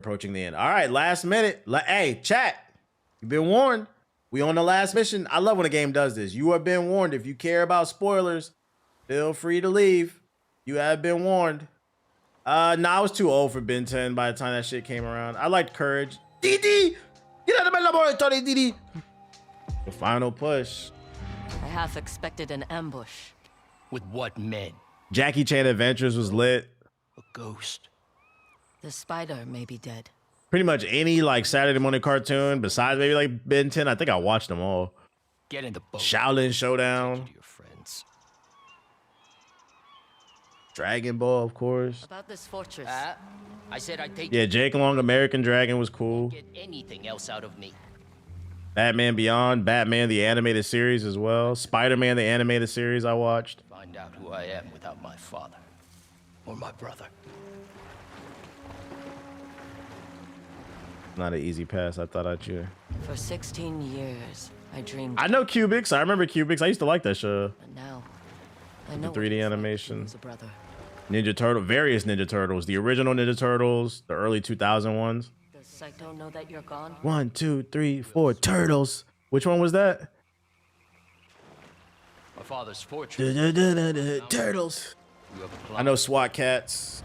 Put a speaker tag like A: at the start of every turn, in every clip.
A: Approaching the end. All right, last minute. Hey, chat. You've been warned. We on the last mission. I love when a game does this. You have been warned. If you care about spoilers, feel free to leave. You have been warned. Nah, I was too old for Ben 10 by the time that shit came around. I liked Courage. DD! Get out of my laboratory, DD! The final push.
B: I half expected an ambush.
C: With what men?
A: Jackie Chan Adventures was lit.
C: A ghost.
B: The spider may be dead.
A: Pretty much any like Saturday morning cartoon besides maybe like Ben 10. I think I watched them all.
C: Get in the boat.
A: Shaolin Showdown.
C: Take you to your friends.
A: Dragon Ball, of course.
B: About this fortress.
C: I said I'd take
A: Yeah, Jake Long, American Dragon was cool.
C: Get anything else out of me.
A: Batman Beyond, Batman the animated series as well. Spider-Man the animated series I watched.
C: Find out who I am without my father. Or my brother.
A: Not an easy pass. I thought I'd cheer.
B: For 16 years, I dreamed.
A: I know Cubics. I remember Cubics. I used to like that show.
B: But now, I know
A: The 3D animation.
B: as a brother.
A: Ninja Turtle, various Ninja Turtles. The original Ninja Turtles, the early 2000 ones.
B: Does Saito know that you're gone?
A: 1, 2, 3, 4 turtles. Which one was that?
C: My father's fortress.
A: Turtles.
C: You have a
A: I
C: plan.
A: know SWAT Cats.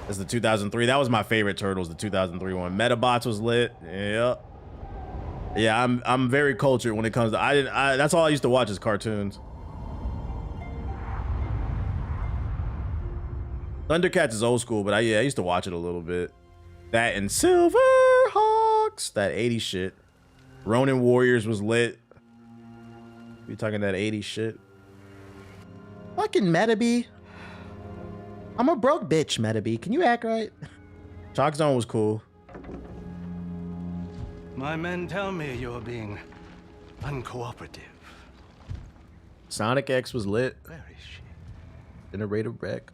A: That's the 2003. That was my favorite Turtles, the 2003 one. Metabots was lit. Yep. Yeah, I'm very cultured when it comes to that's all I used to watch is cartoons. Thundercats is old school, but I used to watch it a little bit. That and Silverhawks, that 80s shit. Ronin Warriors was lit. We talking that 80s shit. Fucking Metabee. I'm a broke bitch, Metabee. Can you act right? Chalk Zone was cool.
D: My men tell me you're being uncooperative.
A: Sonic X was lit.
D: Where is she?
A: Generator wreck.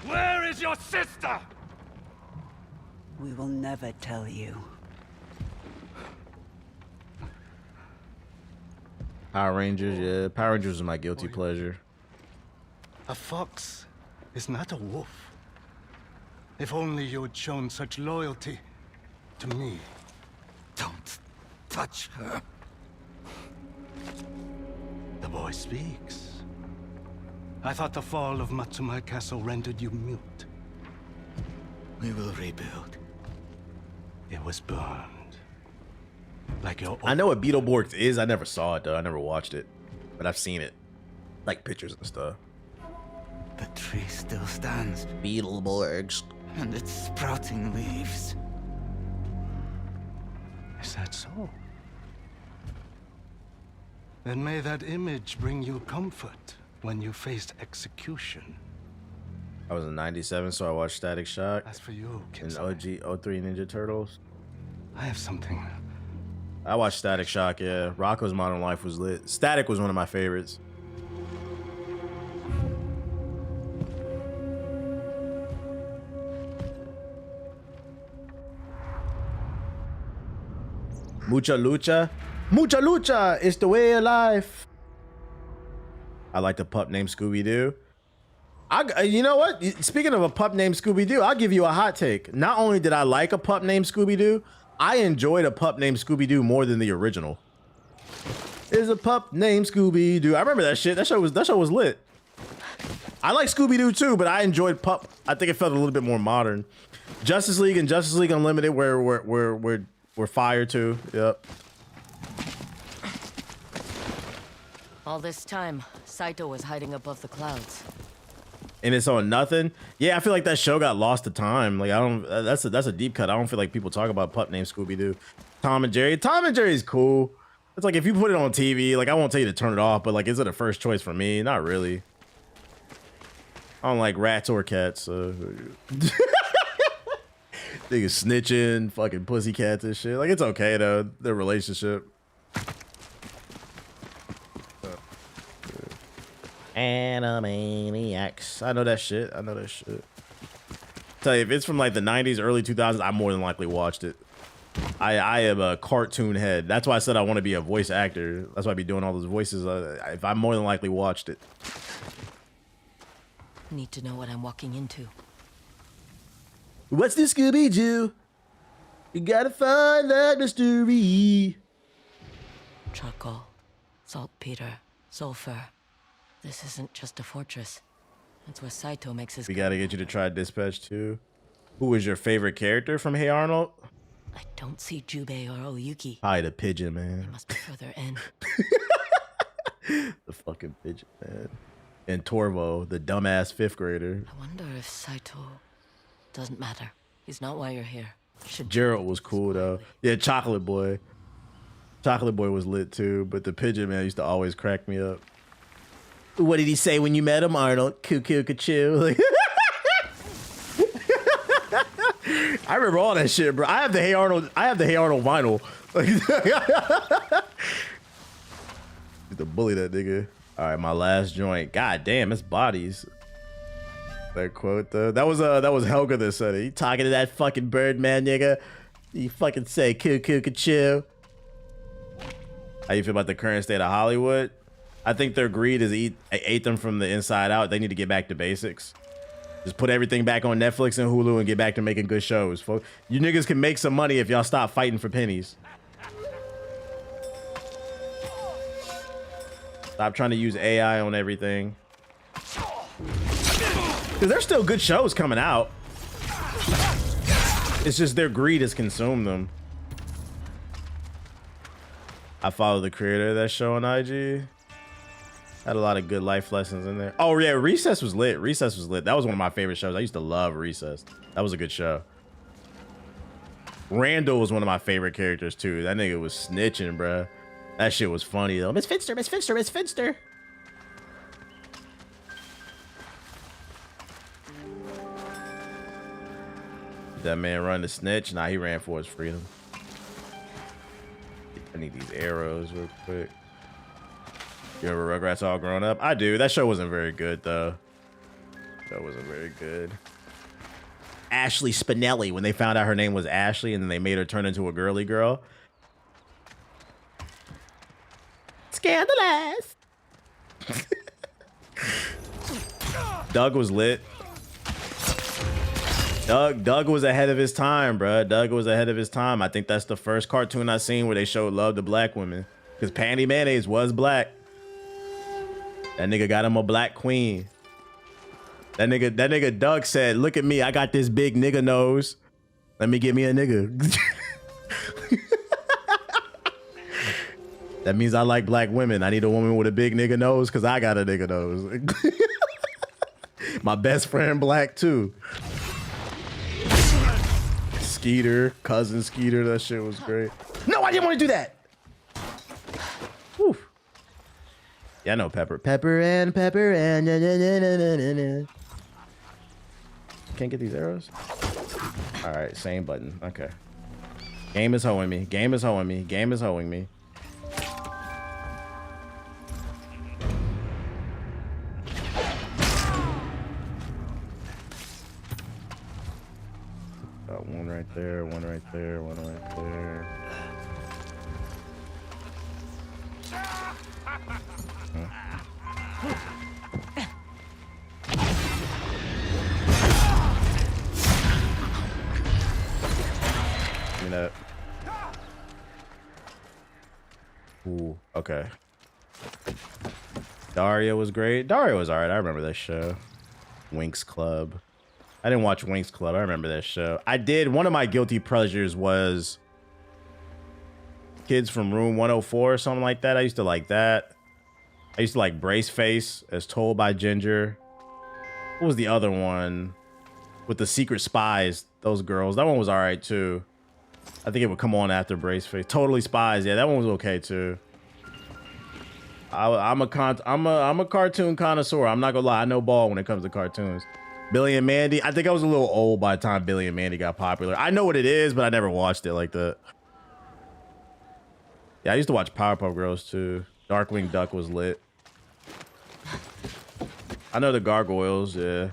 D: Where is your sister?
E: We will never tell you.
A: Power Rangers, yeah. Power Rangers was my guilty pleasure.
D: A fox is not a wolf. If only you had shown such loyalty to me.
E: Don't touch her.
D: The boy speaks. I thought the fall of Matsumai Castle rendered you mute.
E: We will rebuild.
D: It was burned. Like your
A: I know what Beetleborgs is. I never saw it though. I never watched it, but I've seen it, like pictures and stuff.
E: The tree still stands,
A: Beetleborgs.
E: and it's sprouting leaves.
D: Is that so? Then may that image bring you comfort when you faced execution.
A: I was in '97, so I watched Static Shock
D: As for you,
A: and
D: Kinsai,
A: OG 03 Ninja Turtles.
D: I have something.
A: I watched Static Shock, yeah. Rocko's Modern Life was lit. Static was one of my favorites. Mucha Lucha. Mucha Lucha is the way of life. I like a pup named Scooby-Doo. You know what? Speaking of a pup named Scooby-Doo, I'll give you a hot take. Not only did I like a pup named Scooby-Doo, I enjoyed a pup named Scooby-Doo more than the original. There's a pup named Scooby-Doo. I remember that shit. That show was lit. I like Scooby-Doo too, but I enjoyed Pup. I think it felt a little bit more modern. Justice League and Justice League Unlimited were fire too. Yep.
B: All this time, Saito was hiding above the clouds.
A: And it's on nothing. Yeah, I feel like that show got lost to time. Like I don't. That's a deep cut. I don't feel like people talk about pup named Scooby Doo. Tom and Jerry. Tom and Jerry's cool. It's like if you put it on TV, like I won't tell you to turn it off, but like is it a first choice for me? Not really. I don't like rats or cats. Niggas snitching, fucking pussycats and shit. Like it's okay though. Their relationship. Animaniacs. I know that shit. I know that shit. Tell you, if it's from like the 90s, early 2000s, I more than likely watched it. I am a cartoon head. That's why I said I want to be a voice actor. That's why I be doing all those voices. If I more than likely watched it.
B: Need to know what I'm walking into.
A: What's this Scooby-Doo? You gotta find that mystery.
B: Charcoal, saltpeter, sulfur. This isn't just a fortress. That's where Saito makes his.
A: We gotta get you to try Dispatch too. Who was your favorite character from Hey Arnold?
B: I don't see Jubei or Oyuki.
A: Probably the pigeon,
B: They
A: man.
B: must be further in.
A: The fucking pigeon, man. And Torvo, the dumbass 5th grader.
B: I wonder if Saito... Doesn't matter. He's not why you're here. Should
A: Gerald was cool though. Yeah, Chocolate Boy. Chocolate Boy was lit too, but the pigeon man used to always crack me up. What did he say when you met him, Arnold? Cuckoo, ka-choo. Like, I remember all that shit, bro. I have the Hey Arnold vinyl. Like, used to bully that nigga. All right, my last joint. God damn, it's bodies. That quote though. That was Helga that said it. He talking to that fucking Birdman nigga. You fucking say cuckoo, ka-choo. How you feel about the current state of Hollywood? I think their greed is ate them from the inside out. They need to get back to basics. Just put everything back on Netflix and Hulu and get back to making good shows. You niggas can make some money if y'all stop fighting for pennies. Stop trying to use AI on everything. Because there's still good shows coming out. It's just their greed has consumed them. I follow the creator of that show on IG. Had a lot of good life lessons in there. Oh yeah, Recess was lit. Recess was lit. That was one of my favorite shows. I used to love Recess. That was a good show. Randall was one of my favorite characters too. That nigga was snitching, bruh. That shit was funny though. Miss Finster, Miss Finster, Miss Finster. That man run the snitch. Nah, he ran for his freedom. I need these arrows real quick. You remember Rugrats All Grown Up? I do. That show wasn't very good though. That wasn't very good. Ashley Spinelli, when they found out her name was Ashley and then they made her turn into a girly girl. Scandalous. Doug was lit. Doug was ahead of his time, bruh. Doug was ahead of his time. I think that's the first cartoon I seen where they showed love to black women. Because Panty Mayonnaise was black. That nigga got him a black queen. That nigga Doug said, look at me, I got this big nigga nose. Let me get me a nigga. That means I like black women. I need a woman with a big nigga nose because I got a nigga nose. My best friend black too. Skeeter, cousin Skeeter, that shit was great. No, I didn't want to do that. Whew. Yeah, I know Pepper. Pepper and na, na, na, na, na, na. Can't get these arrows? All right, same button. Okay. Game is hoeing me. Game is hoeing me. Game is hoeing me. Got one right there, one right there, one right there. Give me that. Ooh, okay. Daria was great. Daria was alright. I remember that show. Winx Club. I didn't watch Winx Club. I remember that show. I did. One of my guilty pleasures was Kids from Room 104 or something like that. I used to like that. I used to like Brace Face as told by Ginger. What was the other one? With the secret spies, those girls. That one was all right too. I think it would come on after Brace Face. Totally Spies. Yeah, that one was okay too. I'm a cartoon connoisseur. I'm not gonna lie. I know ball when it comes to cartoons. Billy and Mandy. I think I was a little old by the time Billy and Mandy got popular. I know what it is, but I never watched it like that. Yeah, I used to watch Powerpuff Girls too. Darkwing Duck was lit. I know the Gargoyles, yeah.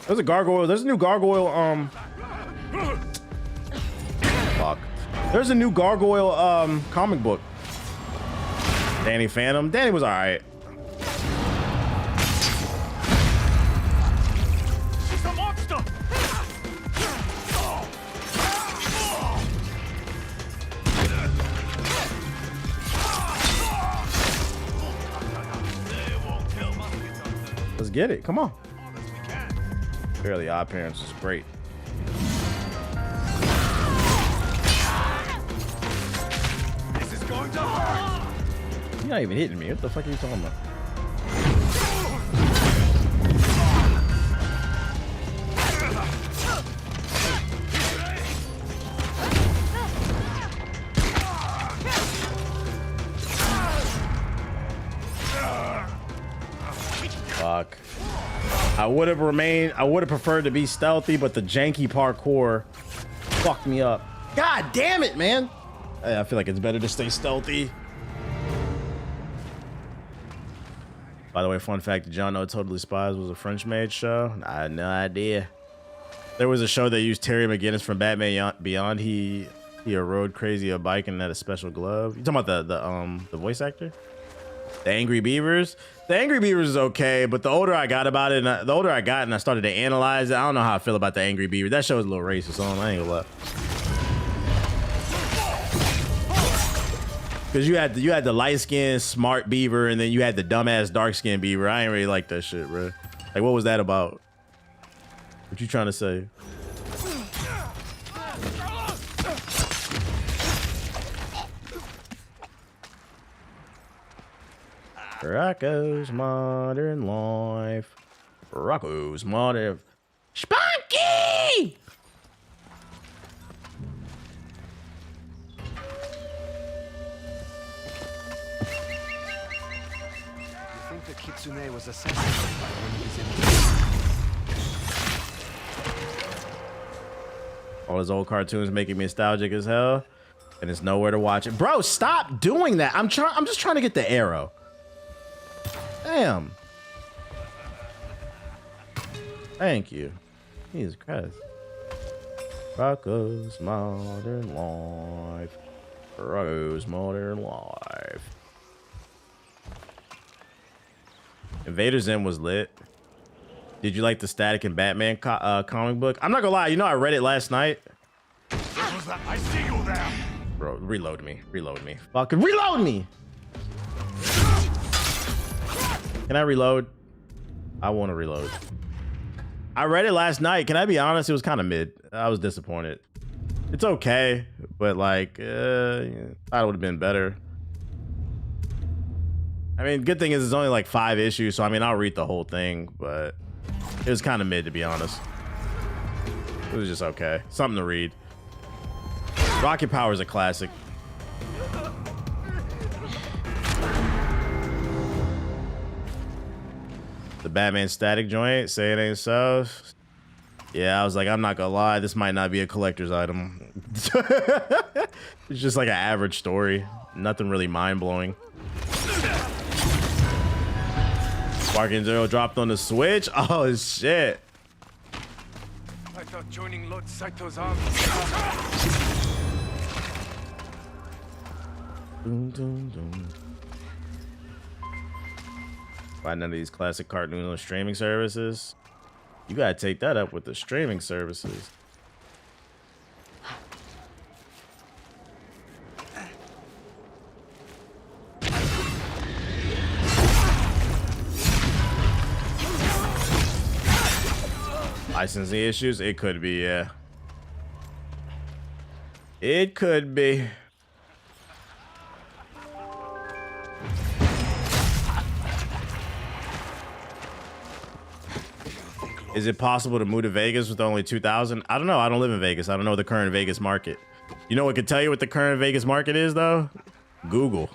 A: There's a gargoyle. There's a new gargoyle. Fuck. There's a new gargoyle comic book. Danny Phantom. Danny was all right. get it. Come on. Fairly Odd Parents is great.
D: This is going to hurt.
A: You're not even hitting me. What the fuck are you talking about? Fuck. I would have preferred to be stealthy, but the janky parkour fucked me up. God damn it, man. I feel like it's better to stay stealthy. By the way, fun fact, did y'all know Totally Spies was a French-made show? I had no idea. There was a show that used Terry McGinnis from Batman Beyond. He rode crazy a bike and had a special glove. You talking about the voice actor? The Angry Beavers? The Angry Beavers is okay, but the older I got about it, and I started to analyze it, I don't know how I feel about the Angry Beavers. That show is a little racist, so I ain't gonna lie. Because you had the light-skinned smart beaver, and then you had the dumbass dark-skinned beaver. I ain't really like that shit, bro. Like, what was that about? What you trying to say? Rocco's Modern Life. Rocco's Modern... Spunky!
D: You think the Kitsune was assassinated by one of his enemies?
A: All his old cartoons making me nostalgic as hell, and it's nowhere to watch it. Bro, stop doing that. I'm just trying to get the arrow. Damn. Thank you. Jesus Christ. Rocco's Modern Life. Rocco's Modern Life. Invader Zim was lit. Did you like the Static and Batman comic book? I'm not gonna lie, you know I read it last night.
D: I see you there.
A: Bro, reload me. Reload me. Fucking reload me! Can I reload? I want to reload. I read it last night. Can I be honest? It was kind of mid. I was disappointed. It's okay, but like, I thought it would have been better. I mean, good thing is it's only like 5 issues, so I mean, I'll read the whole thing, but it was kind of mid, to be honest. It was just okay. Something to read. Rocket Power is a classic. The Batman Static joint, say it ain't so. Yeah, I was like, I'm not gonna lie, this might not be a collector's item. It's just like an average story. Nothing really mind-blowing. Sparking Zero dropped on the Switch? Oh, shit.
D: I thought joining Lord Saito's army.
A: Dun, dun, dun. Find none of these classic cartoons on streaming services. You gotta take that up with the streaming services. Licensing issues? It could be, yeah. It could be. Is it possible to move to Vegas with only 2,000? I don't know. I don't live in Vegas. I don't know the current Vegas market. You know what could tell you what the current Vegas market is, though? Google.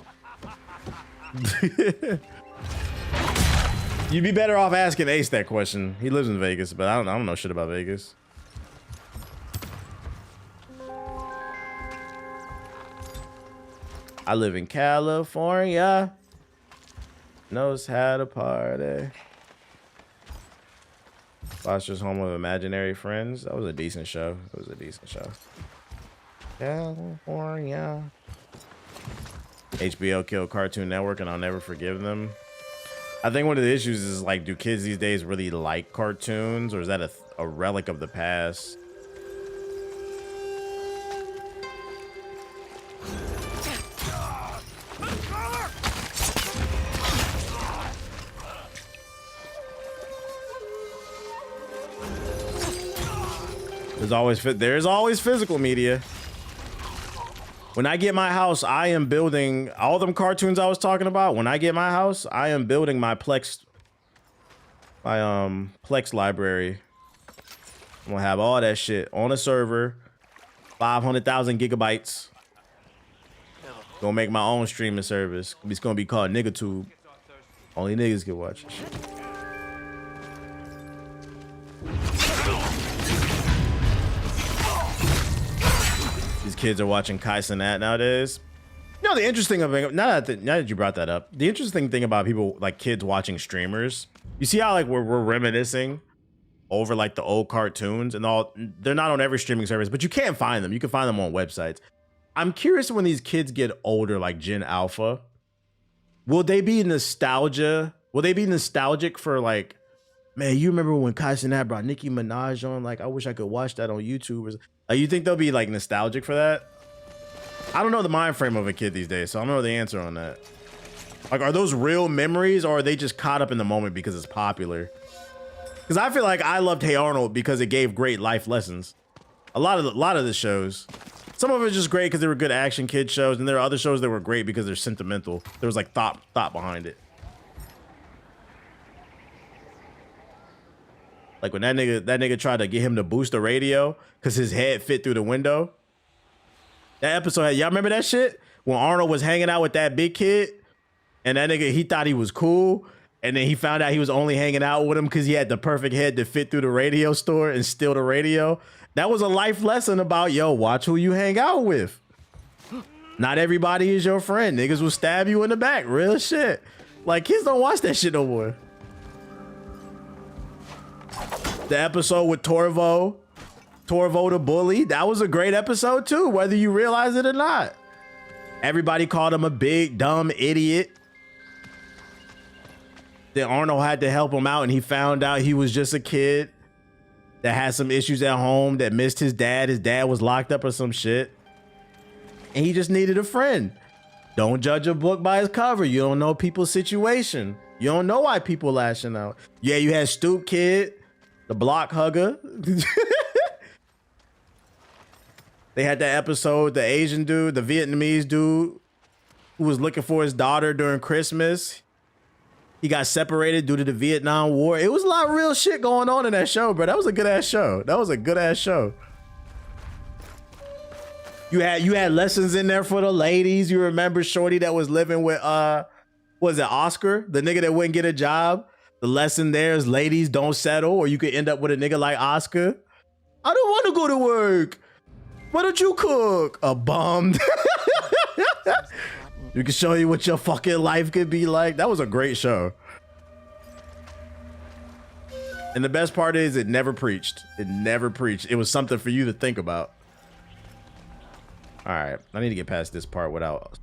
A: You'd be better off asking Ace that question. He lives in Vegas, but I don't know shit about Vegas. I live in California. Knows how to party. Foster's Home of Imaginary Friends. That was a decent show. It was a decent show. California. HBO killed Cartoon Network, and I'll never forgive them. I think one of the issues is, like, do kids these days really like cartoons, or is that a relic of the past? There's always physical media. When I get my house, I am building all them cartoons I was talking about. When I get my house, I am building my Plex library. I'm gonna have all that shit on a server, 500,000 gigabytes. Gonna make my own streaming service. It's gonna be called NiggaTube. Only niggas can watch it. These kids are watching Kai Cenat nowadays. You know, the interesting thing, now that you brought that up, the interesting thing about people, like kids watching streamers, you see how like we're reminiscing over like the old cartoons and all. They're not on every streaming service, but you can find them. You can find them on websites. I'm curious when these kids get older, like Gen Alpha, will they be nostalgia? Will they be nostalgic for like, man, you remember when Kai Cenat brought Nicki Minaj on? Like, I wish I could watch that on YouTube. You think they'll be like nostalgic for that? I don't know the mind frame of a kid these days, so I don't know the answer on that. Like, are those real memories or are they just caught up in the moment because it's popular? Because I feel like I loved Hey Arnold because it gave great life lessons. A lot of the shows. Some of it was just great because they were good action kid shows, and there are other shows that were great because they're sentimental. There was like thought behind it. Like when that nigga tried to get him to boost the radio because his head fit through the window. That episode, y'all remember that shit? When Arnold was hanging out with that big kid, and that nigga, he thought he was cool, and then he found out he was only hanging out with him because he had the perfect head to fit through the radio store and steal the radio. That was a life lesson about, yo, watch who you hang out with. Not everybody is your friend. Niggas will stab you in the back. Real shit. Like, kids don't watch that shit no more. The episode with Torvo the bully, that was a great episode too, whether you realize it or not. Everybody called him a big, dumb idiot. Then Arnold had to help him out, and he found out he was just a kid that had some issues at home, that missed his dad. His dad was locked up or some shit. And he just needed a friend. Don't judge a book by its cover. You don't know people's situation. You don't know why people lashing out. Yeah, you had Stoop Kid, the block hugger. They had that episode, the Asian dude, the Vietnamese dude who was looking for his daughter during Christmas. He got separated due to the Vietnam War. It was a lot of real shit going on in that show, bro. That was a good ass show. That was a good ass show. You had lessons in there for the ladies. You remember Shorty that was living with was it Oscar, the nigga that wouldn't get a job? The lesson there is ladies don't settle, or you could end up with a nigga like Oscar. I don't want to go to work. Why don't you cook? A bum. You can show you what your fucking life could be like. That was a great show. And the best part is it never preached. It never preached. It was something for you to think about. All right, I need to get past this part without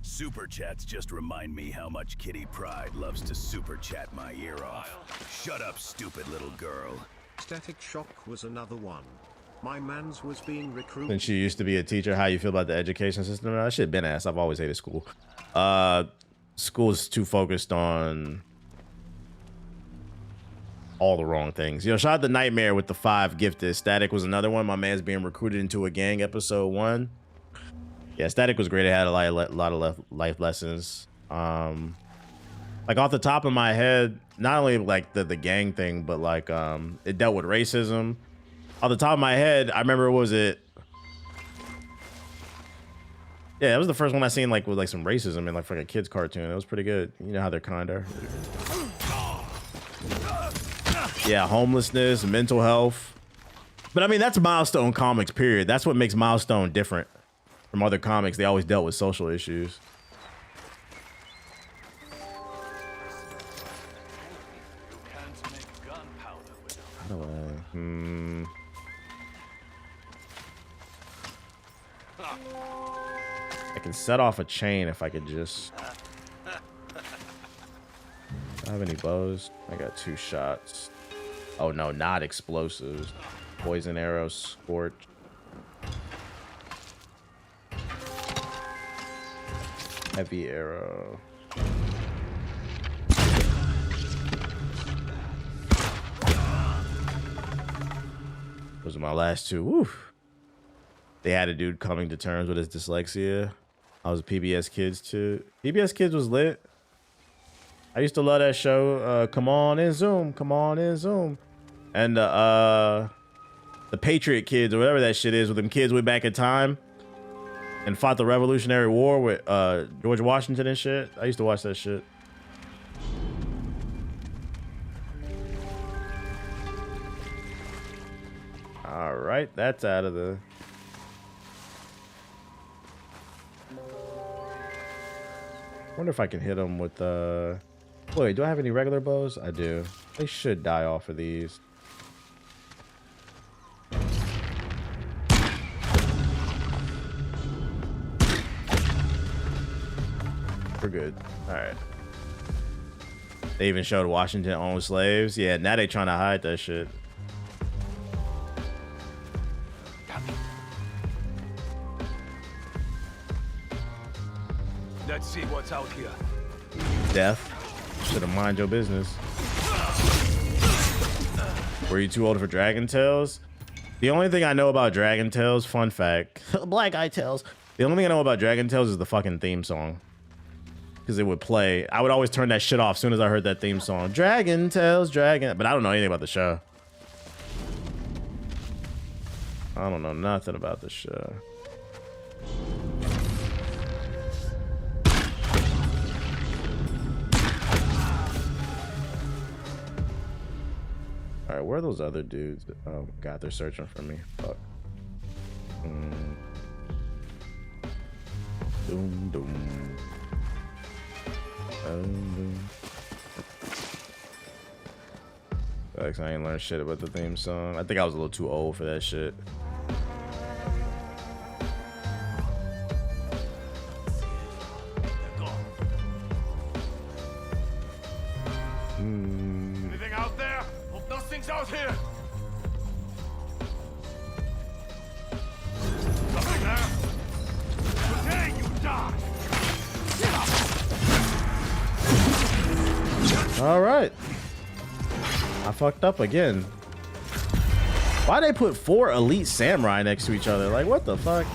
F: Super chats just remind me how much Kitty Pryde loves to super chat my ear off. Shut up, stupid little girl.
G: Static Shock was another one. My mans was being recruited.
A: Since you used to be a teacher, how you feel about the education system? That shit been ass. I've always hated school. School's too focused on all the wrong things. You know, shout out to Nightmare with the 5 gifted. Static was another one. My man's being recruited into a gang, episode 1. Yeah, Static was great. It had a lot of life lessons. Like off the top of my head, not only like the gang thing, but like it dealt with racism. Off the top of my head, I remember, was it? Yeah, that was the first one I seen like with like some racism in like for like a kids cartoon. It was pretty good. You know how they're kinda. Yeah, homelessness, mental health. But I mean, that's Milestone Comics, period. That's what makes Milestone different from other comics. They always dealt with social issues. How do I? I can set off a chain if I could just. Do I have any bows? I got 2 shots. Oh no, not explosives. Poison arrow, scorch. Heavy arrow. Those are my last two. Woo. They had a dude coming to terms with his dyslexia. I was a PBS Kids too. PBS Kids was lit. I used to love that show. Come on in Zoom. Come on in Zoom. And the Patriot Kids or whatever that shit is, with them kids went back in time and fought the Revolutionary War with George Washington and shit. I used to watch that shit. All right, that's out of the... wonder if I can hit them with wait, do I have any regular bows? I do. They should die off of these. We're good. All right. They even showed Washington owned slaves. Yeah, now they trying to hide that shit.
F: Let's see what's out here.
A: Death. Should have mind your business. Were you too old for Dragon Tales? The only thing I know about Dragon Tales, fun fact, Black Eye Tales. The only thing I know about Dragon Tales is the fucking theme song. Because it would play. I would always turn that shit off as soon as I heard that theme song. Dragon Tales, Dragon. But I don't know anything about the show. I don't know nothing about the show. All right, where are those other dudes? Oh God, they're searching for me. Fuck. Doom, doom. Alex, I ain't learned shit about the theme song. I think I was a little too old for that shit.
F: Anything out there? Hope nothing's out here. Nothing there. Today you die.
A: All right. I fucked up again. Why they put 4 elite samurai next to each other? Like, what the fuck?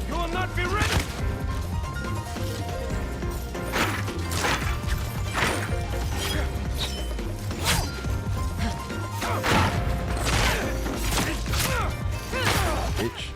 F: You will not be ready.
A: Bitch.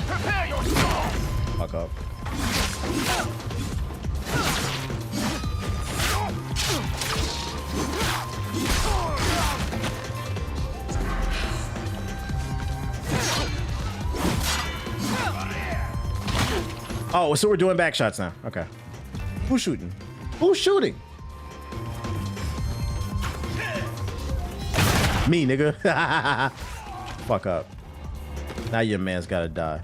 F: Prepare yourself.
A: Fuck up. Oh, so we're doing back shots now. Okay. Who's shooting? Who's shooting? Me, nigga. Fuck up. Now your man's gotta die.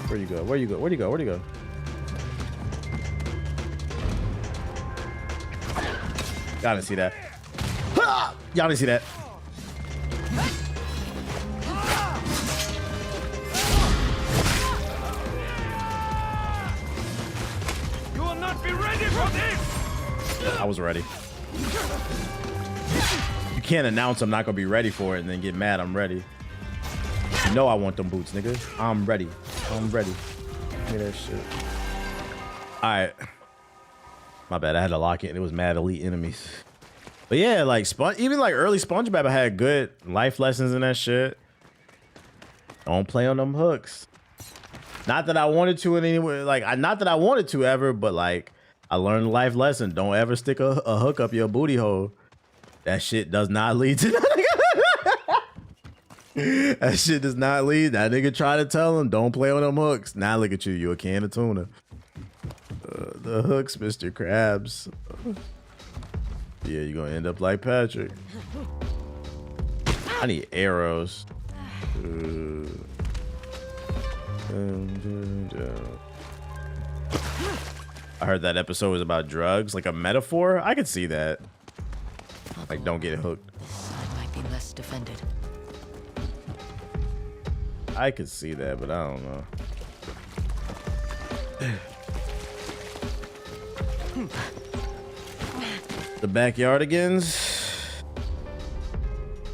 A: Where you go? Where you go? Where'd you go? Where'd you go? Y'all didn't see that. Y'all didn't see that.
F: You will not be ready for this.
A: I was ready. You can't announce I'm not gonna be ready for it and then get mad I'm ready. You know I want them boots, nigga. I'm ready. I'm ready. Give me that shit. Alright. My bad, I had to lock it and it was mad elite enemies. But yeah, like even like early SpongeBob had good life lessons in that shit. Don't play on them hooks. Not that I wanted to in any way, like not that I wanted to ever, but like I learned a life lesson. Don't ever stick a hook up your booty hole. That shit does not lead to nothing. That shit does not lead. That nigga try to tell him, don't play on them hooks. Now look at you. You a can of tuna. The hooks, Mr. Krabs. Yeah, you're gonna end up like Patrick. I need arrows. I heard that episode was about drugs, like a metaphor. I could see that. Like, don't get hooked.
B: This side might be less defended.
A: I could see that, but I don't know. The backyardigans.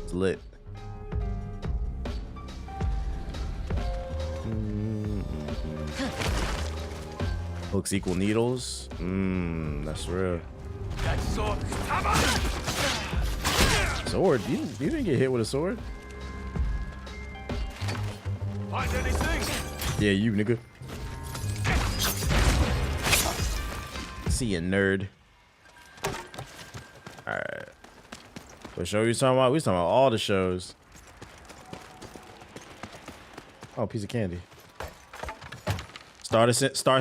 A: It's lit. Hooks equal needles. That's real. Sword? You didn't get hit with a sword?
F: Find anything?
A: Yeah, you nigga. See you, nerd. Alright. What show you talking about? We talking about all the shows. Oh, piece of candy. Star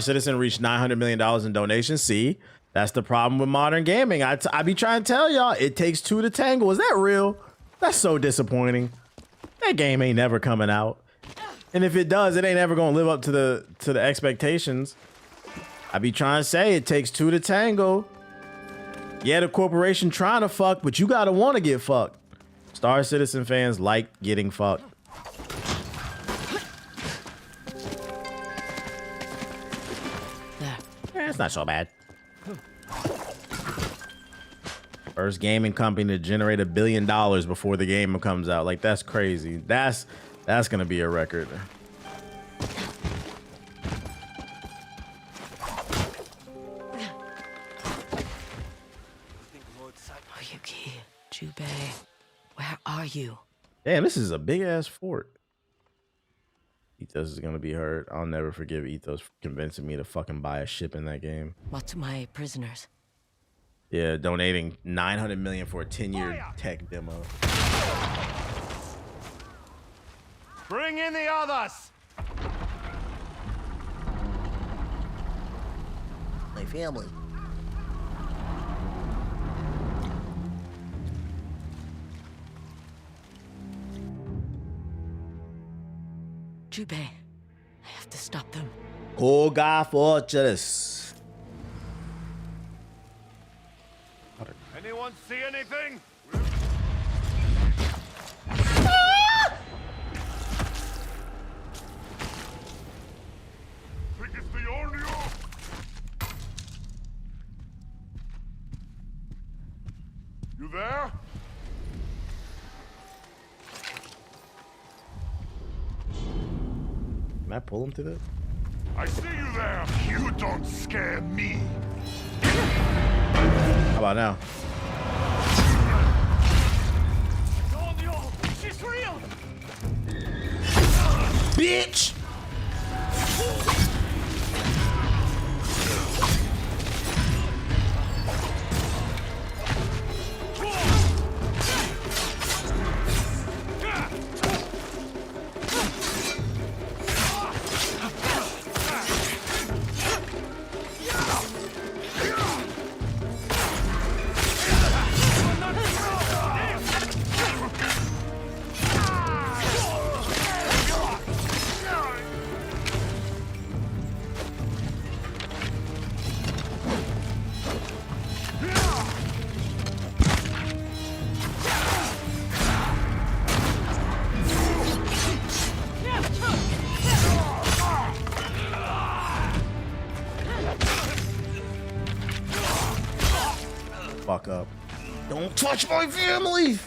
A: Citizen reached $900 million in donations. See, that's the problem with modern gaming. I be trying to tell y'all, it takes two to tangle. Is that real? That's so disappointing. That game ain't never coming out. And if it does, it ain't ever gonna live up to the expectations. I be trying to say it takes two to tango. Yeah, the corporation trying to fuck, but you gotta want to get fucked. Star Citizen fans like getting fucked. It's not so bad. First gaming company to generate $1 billion before the game comes out. Like, that's crazy. That's gonna be a record.
B: Oyuki, Jubei, where are you?
A: Damn, this is a big ass fort. Ethos is gonna be hurt. I'll never forgive Ethos for convincing me to fucking buy a ship in that game.
B: What's my prisoners?
A: Yeah, donating $900 million for a 10-year tech demo.
F: Bring in the others!
H: My family.
B: Jubei, I have to stop them.
A: Koga Fortress.
F: Anyone see anything? You there?
A: Can I pull him to that?
F: I see you there. You don't scare me.
A: How about now?
F: She's real.
A: Bitch! Fuck up. Don't touch my family!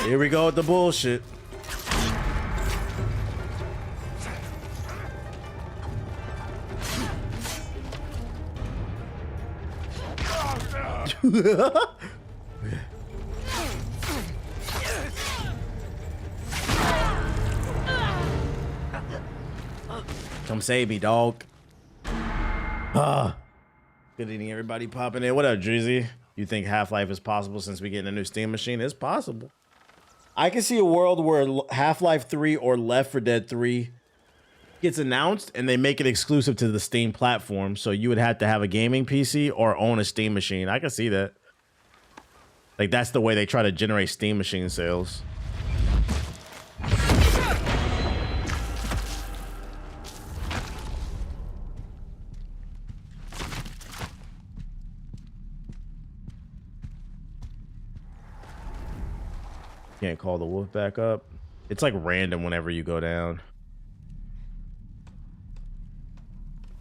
A: Here we go with the bullshit. Come save me, dog. Ah. Good evening, everybody popping in. What up, Drizzy? You think Half-Life is possible since we getting a new Steam machine? It's possible. I can see a world where Half-Life 3 or Left 4 Dead 3 gets announced and they make it exclusive to the Steam platform. So you would have to have a gaming PC or own a Steam machine. I can see that. Like, that's the way they try to generate Steam machine sales. Can't call the wolf back up. It's like random whenever you go down.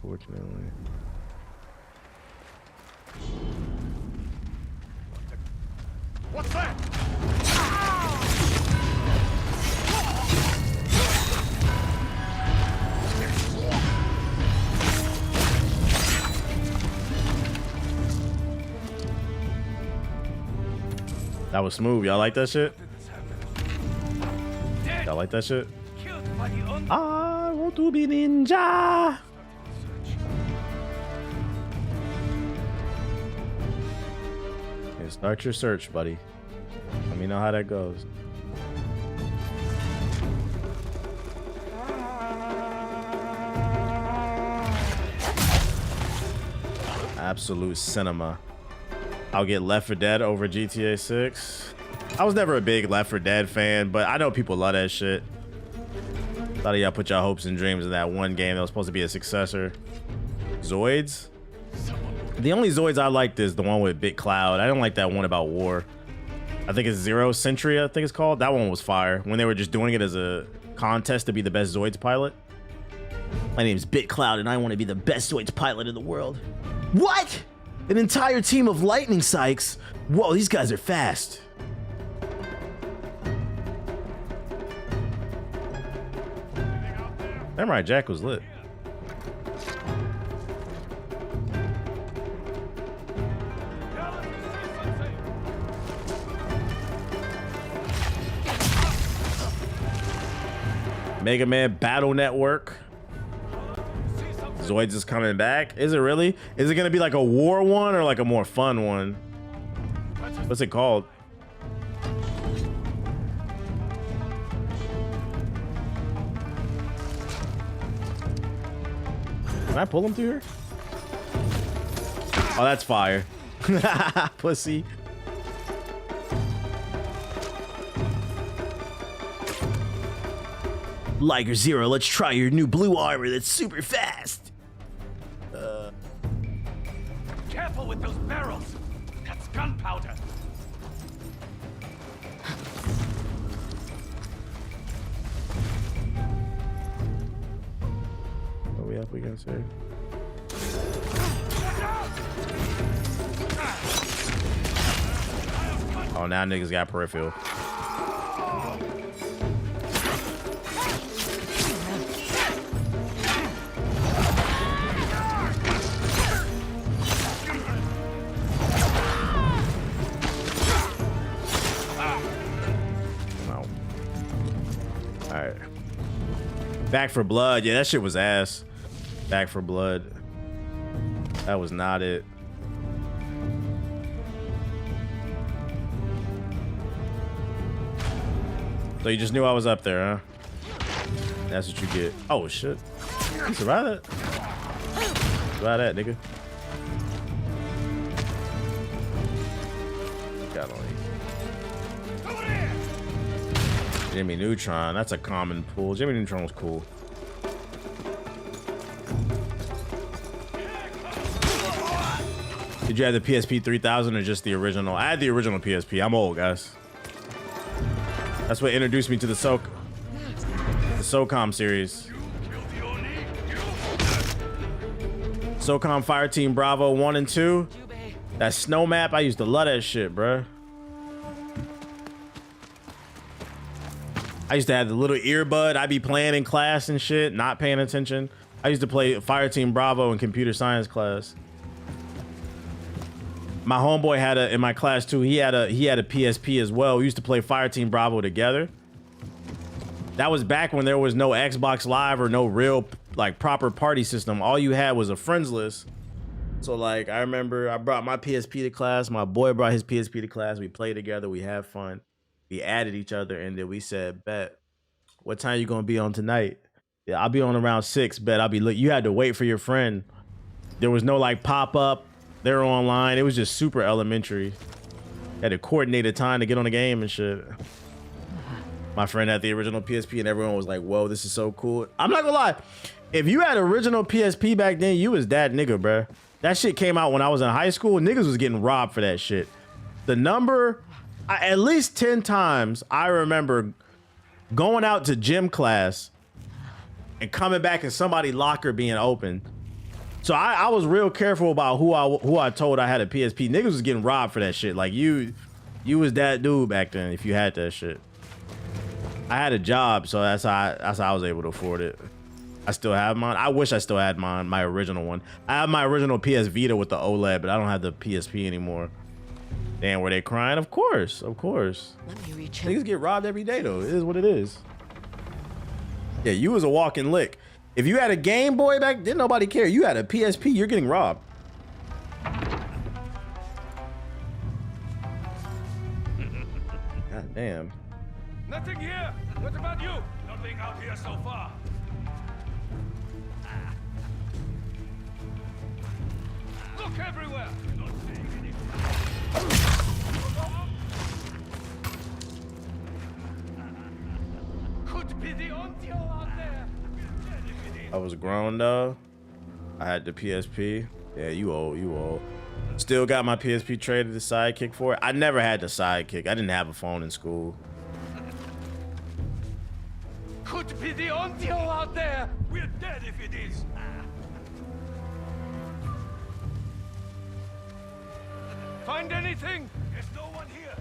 A: Fortunately.
F: What's that?
A: That was smooth. Y'all like that shit? Y'all like that shit? I want to be ninja. Okay, start your search, buddy. Let me know how that goes. Absolute cinema. I'll get Left 4 Dead over GTA 6. I was never a big Left 4 Dead fan, but I know people love that shit. A lot of y'all put your hopes and dreams in that one game that was supposed to be a successor. Zoids? The only Zoids I liked is the one with Big Cloud. I don't like that one about war. I think it's Zero Century, I think it's called. That one was fire. When they were just doing it as a contest to be the best Zoids pilot. My name's Big Cloud and I want to be the best Zoids pilot in the world. What? An entire team of lightning sykes? Whoa, these guys are fast. Samurai Jack was lit. Mega Man Battle Network. Zoids is coming back. Is it really? Is it gonna be like a war one or like a more fun one? What's it called? Can I pull him through here? Oh, that's fire. Pussy. Liger Zero, let's try your new blue armor that's super fast.
F: Careful with those barrels. That's gunpowder.
A: What are we up against here? Oh, now niggas got peripheral. Back 4 Blood. Yeah, that shit was ass. Back 4 Blood. That was not it. So you just knew I was up there, huh? That's what you get. Oh, shit. You survived that? Survive that, nigga. Got on Jimmy Neutron, that's a common pool. Jimmy Neutron was cool. Did you have the PSP 3000 or just the original? I had the original PSP. I'm old, guys. That's what introduced me to the SOCOM series. SOCOM Fireteam Bravo 1 and 2. That snow map, I used to love that shit, bruh. I used to have the little earbud. I'd be playing in class and shit, not paying attention. I used to play Fireteam Bravo in computer science class. My homeboy had a, in my class too, he had a PSP as well. We used to play Fireteam Bravo together. That was back when there was no Xbox Live or no real like proper party system. All you had was a friends list. So like, I remember I brought my PSP to class. My boy brought his PSP to class. We played together. We had fun. We added each other, and then we said, bet, what time you gonna be on tonight? Yeah, I'll be on around 6, bet. I'll be, you had to wait for your friend. There was no like pop up. They were online. It was just super elementary. Had to coordinate a time to get on the game and shit. My friend had the original PSP and everyone was like, whoa, this is so cool. I'm not gonna lie. If you had original PSP back then, you was that nigga, bruh. That shit came out when I was in high school. Niggas was getting robbed for that shit. The number, at least 10 times, I remember going out to gym class and coming back and somebody's locker being open. So I was real careful about who I told I had a PSP. Niggas was getting robbed for that shit. Like you was that dude back then if you had that shit. I had a job, so that's how I was able to afford it. I still have mine. I wish I still had mine, my original one. I have my original PS Vita with the OLED, but I don't have the PSP anymore. Damn, were they crying? Of course, of course.
B: Let me reach him.
A: Niggas get robbed every day though. It is what it is. Yeah, you was a walking lick. If you had a Game Boy back then, nobody cared. You had a PSP, you're getting robbed. God damn.
F: Nothing here. What about you? Nothing out here so far. Look everywhere. Not seeing anything. Could be the audio out there.
A: I was grown though. I had the PSP. Yeah, you old. Still got my PSP, traded the Sidekick for it. I never had the Sidekick. I didn't have a phone in school.
F: Could be the audio out there. We're dead if it is. Find anything? There's no one here.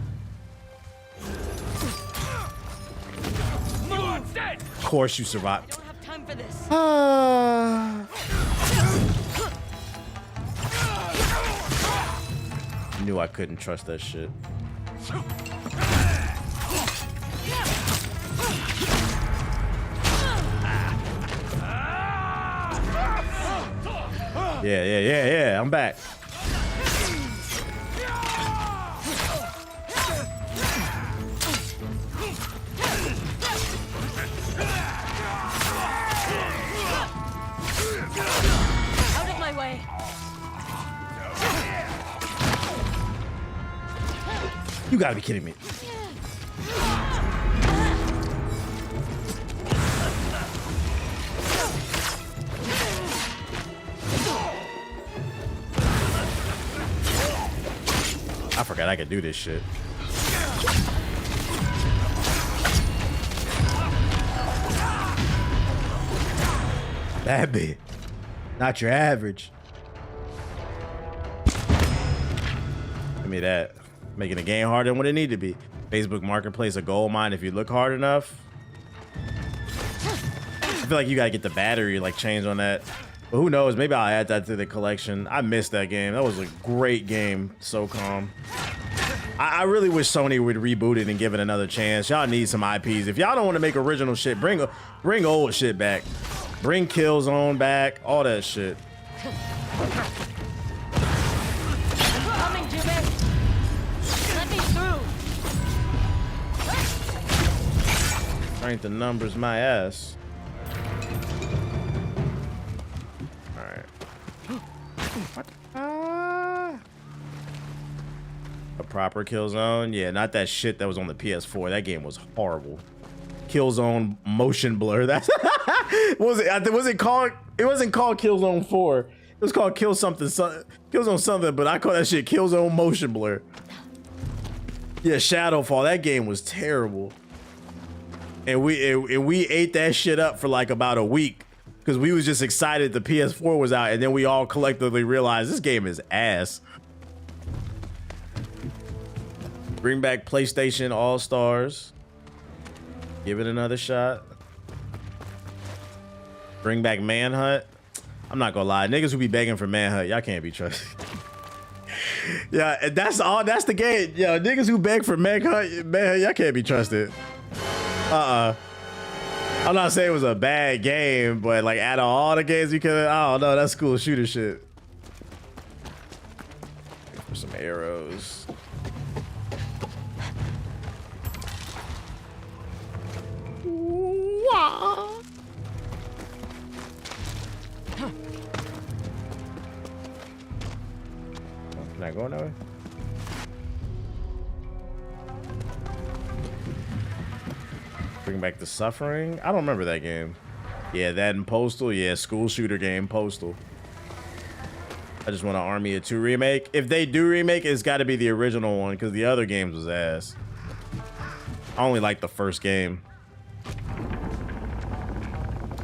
F: You are dead.
A: Of course you survived.
B: I don't have time for this.
A: Knew I couldn't trust that shit. Yeah. I'm back.
B: Out of my way.
A: You gotta be kidding me. I forgot I could do this shit. That bit. Not your average. Give me that. Making the game harder than what it need to be. Facebook Marketplace a gold mine if you look hard enough. I feel like you gotta get the battery like changed on that. But who knows? Maybe I'll add that to the collection. I missed that game. That was a great game. So calm. I really wish Sony would reboot it and give it another chance. Y'all need some IPs. If y'all don't want to make original shit, bring old shit back. Bring Killzone back. All that shit.
B: Coming, Jimmy. Let me through.
A: Strength in numbers, my ass. All right. What? A proper Killzone? Yeah, not that shit that was on the PS4. That game was horrible. Killzone motion blur. That's was it called? It wasn't called Killzone 4. It was called Killzone something, but I call that shit Killzone motion blur. Yeah, Shadowfall. That game was terrible. And we ate that shit up for like about a week because we was just excited the PS4 was out, and then we all collectively realized this game is ass. Bring back PlayStation All-Stars. Give it another shot. Bring back Manhunt. I'm not gonna lie, niggas who be begging for Manhunt, y'all can't be trusted. Yeah, and that's all. That's the game. Yo, niggas who beg for manhunt, man, y'all can't be trusted. I'm not saying it was a bad game, but like out of all the games you could, I don't know, that's cool shooter shit. For some arrows. Can I go that way? Bring back the suffering. I don't remember that game. Yeah, that and Postal. Yeah, school shooter game, Postal. I just want an Army of 2 remake. If they do remake, it's got to be the original one because the other games was ass. I only like the first game.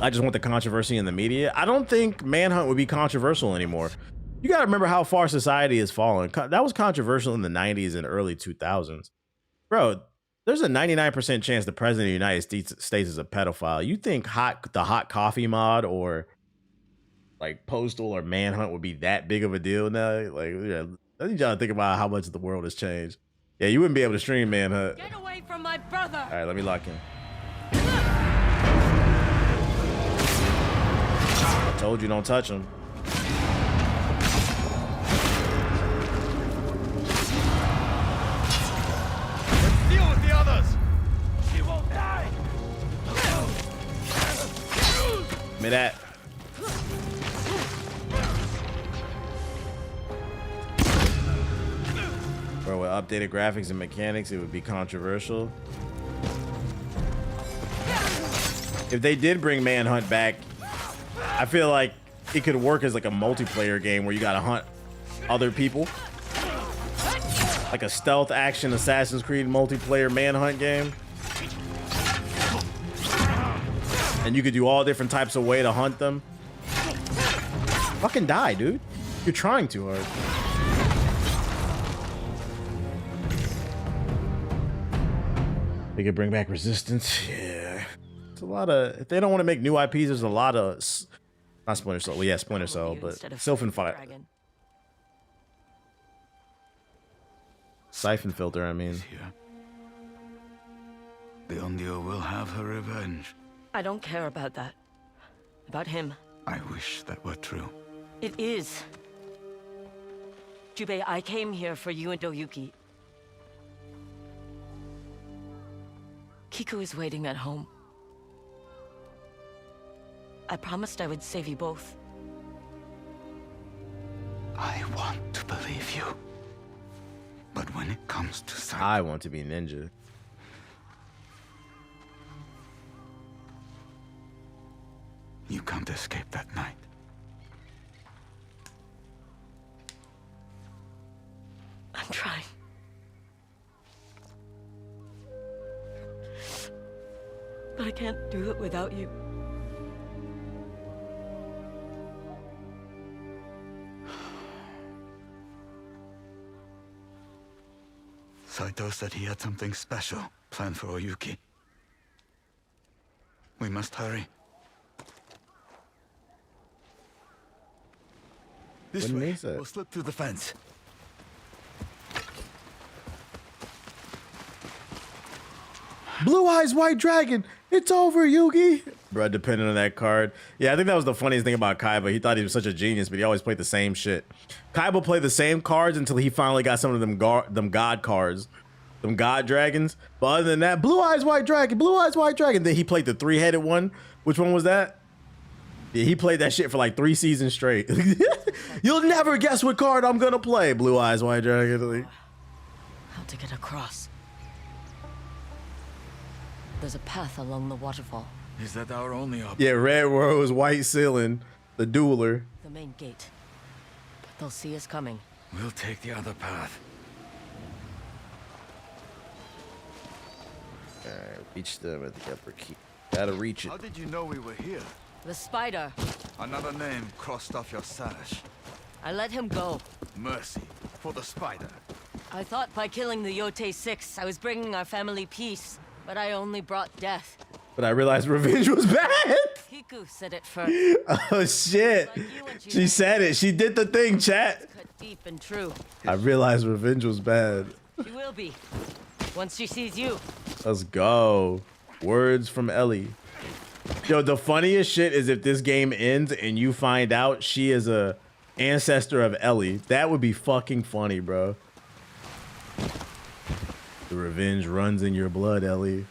A: I just want the controversy in the media. I don't think Manhunt would be controversial anymore. You got to remember how far society has fallen. That was controversial in the 90s and early 2000s. Bro, there's a 99% chance the president of the United States is a pedophile. You think the hot coffee mod or like Postal or Manhunt would be that big of a deal now? Like, yeah, I need y'all to think about how much the world has changed. Yeah, you wouldn't be able to stream Manhunt.
B: Get away from my brother!
A: All right, let me lock in. I told you don't touch him.
C: Deal with the others! She won't die!
A: Give me that. Bro, with updated graphics and mechanics, it would be controversial. If they did bring Manhunt back, I feel like it could work as like a multiplayer game where you gotta hunt other people. Like a stealth action Assassin's Creed multiplayer Manhunt game. And you could do all different types of way to hunt them. Fucking die, dude. You're trying too hard. They could bring back Resistance. Yeah. It's a lot of... If they don't want to make new IPs, there's a lot of... Not Splinter Cell. Well, yeah, Splinter Cell, but Siphon Fire. Siphon Filter, I mean.
H: Here. The Ondio will have her revenge.
B: I don't care about that. About him.
H: I wish that were true.
B: It is. Jubei, I came here for you and Doyuki. Kiku is waiting at home. I promised I would save you both.
H: I want to believe you. But when it comes to
A: I want to be ninja.
H: You can't escape that night.
B: I'm trying. But I can't do it without you.
H: Saito said he had something special planned for Oyuki. We must hurry. This way, we'll slip through the fence.
A: Blue Eyes White Dragon, it's over, Yugi. Bro, depending on that card. Yeah, I think that was the funniest thing about Kaiba. He thought he was such a genius, but he always played the same shit. Kaiba played the same cards until he finally got some of them god cards. Them god dragons. But other than that, Blue Eyes White Dragon, Blue Eyes White Dragon. Then he played the 3-headed one. Which one was that? Yeah, he played that shit for like 3 seasons straight. You'll never guess what card I'm gonna play. Blue Eyes White Dragon.
B: How to get across? There's a path along the waterfall.
H: Is that our only option?
A: Yeah, Red Rose, White Ceiling, the dueler.
B: The main gate. But they'll see us coming.
H: We'll take the other path.
A: Alright, reach them at the upper key. Gotta reach it.
H: How did you know we were here?
B: The spider.
H: Another name crossed off your sash.
B: I let him go.
H: Mercy for the spider.
B: I thought by killing the Yotei 6, I was bringing our family peace. But I only brought death.
A: But I realized revenge was bad.
B: Kiku said it first.
A: Oh shit. She said it. She did the thing, chat.
B: Cut deep and true.
A: I realized revenge was bad.
B: She will be. Once she sees you.
A: Let's go. Words from Ellie. Yo, the funniest shit is if this game ends and you find out she is a ancestor of Ellie. That would be fucking funny, bro. The revenge runs in your blood, Ellie.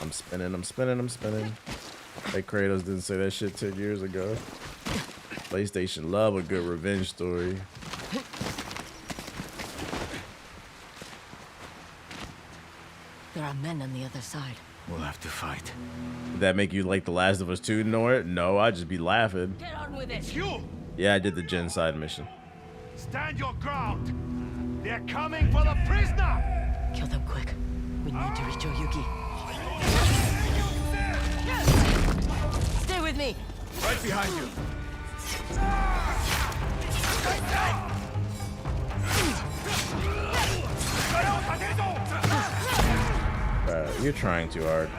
A: I'm spinning, I'm spinning, I'm spinning. Hey, Kratos didn't say that shit 10 years ago. PlayStation love a good revenge story.
B: There are men on the other side.
H: We'll have to fight.
A: Did that make you like The Last of Us 2, Nora? No, I'd just be laughing.
B: Get on with it.
C: You!
A: Yeah, I did the genocide mission.
F: Stand your ground! They're coming for the prisoner!
B: Kill them quick. We need to reach Oyuki. Stay with me.
F: Right behind you!
A: You're trying too hard.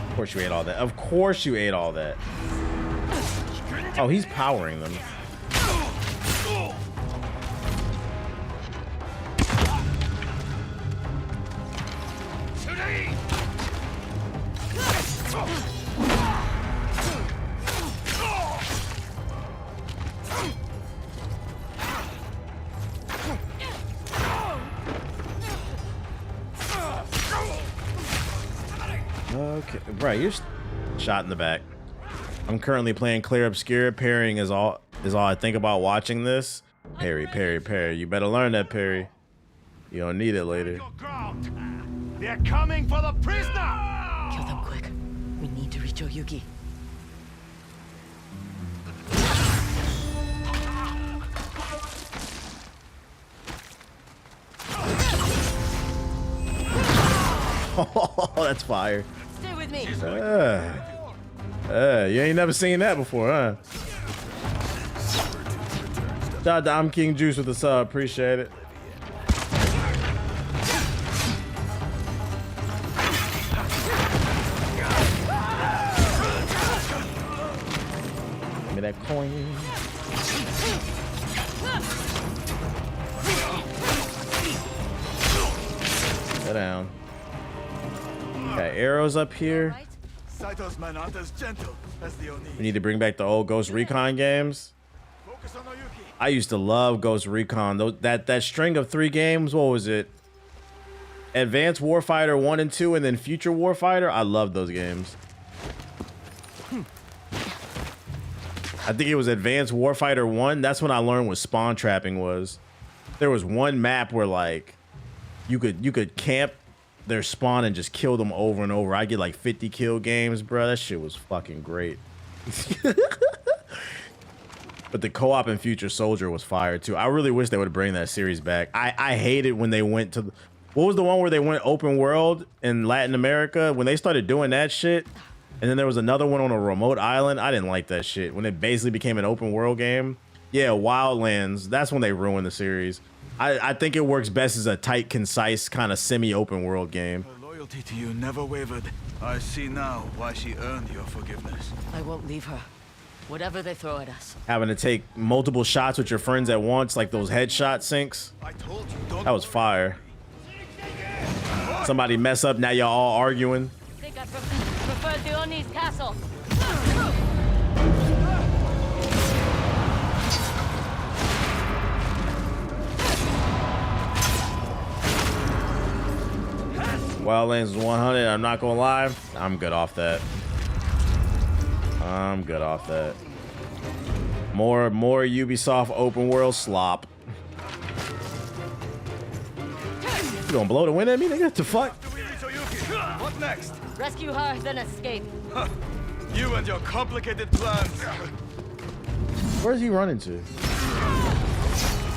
A: Of course you ate all that. Of course you ate all that. Oh, he's powering them. Okay, bro, you're shot in the back. I'm currently playing Clear Obscure. Parrying is all I think about watching this. Parry, parry, parry. You better learn that parry. You don't need it later.
F: They're coming for the prisoner!
B: Kill them quick. We need to reach Oyuki.
A: Oh, that's fire.
B: Stay with me.
A: You ain't never seen that before, huh? Shout out to I'm King Juice with the sub. Appreciate it. Give me that coin. Sit down. Got arrows up here.
F: Saito's men aren't as gentle as the Oni.
A: We need to bring back the old Ghost Recon games.
F: Focus on Oyuki.
A: I used to love Ghost Recon. That string of 3 games, what was it? Advanced Warfighter 1 and 2, and then Future Warfighter. I love those games. I think it was Advanced Warfighter 1. That's when I learned what spawn trapping was. There was one map where like you could camp their spawn and just kill them over and over. I get like 50 kill games, bro. That shit was fucking great. But the co-op in Future Soldier was fire too. I really wish they would bring that series back. I hated when they went to what was the one where they went open world in Latin America? When they started doing that shit, and then there was another one on a remote island. I didn't like that shit. When it basically became an open world game. Yeah, Wildlands. That's when they ruined the series. I think it works best as a tight, concise, kind of semi-open world game.
H: Her loyalty to you never wavered. I see now why she earned your forgiveness.
B: I won't leave her. Whatever they throw at us.
A: Having to take multiple shots with your friends at once, like those headshot syncs.
H: I told you, don't.
A: That was fire. Somebody mess up, now y'all all arguing.
B: I think I preferred the Oni's castle.
A: Wildlands is 100. I'm not gonna lie. I'm good off that. I'm good off that. More Ubisoft open world slop. You gonna blow the wind at me, nigga? What the fuck?
H: What next?
B: Rescue her, then escape.
H: You and your complicated plans.
A: Where's he running to?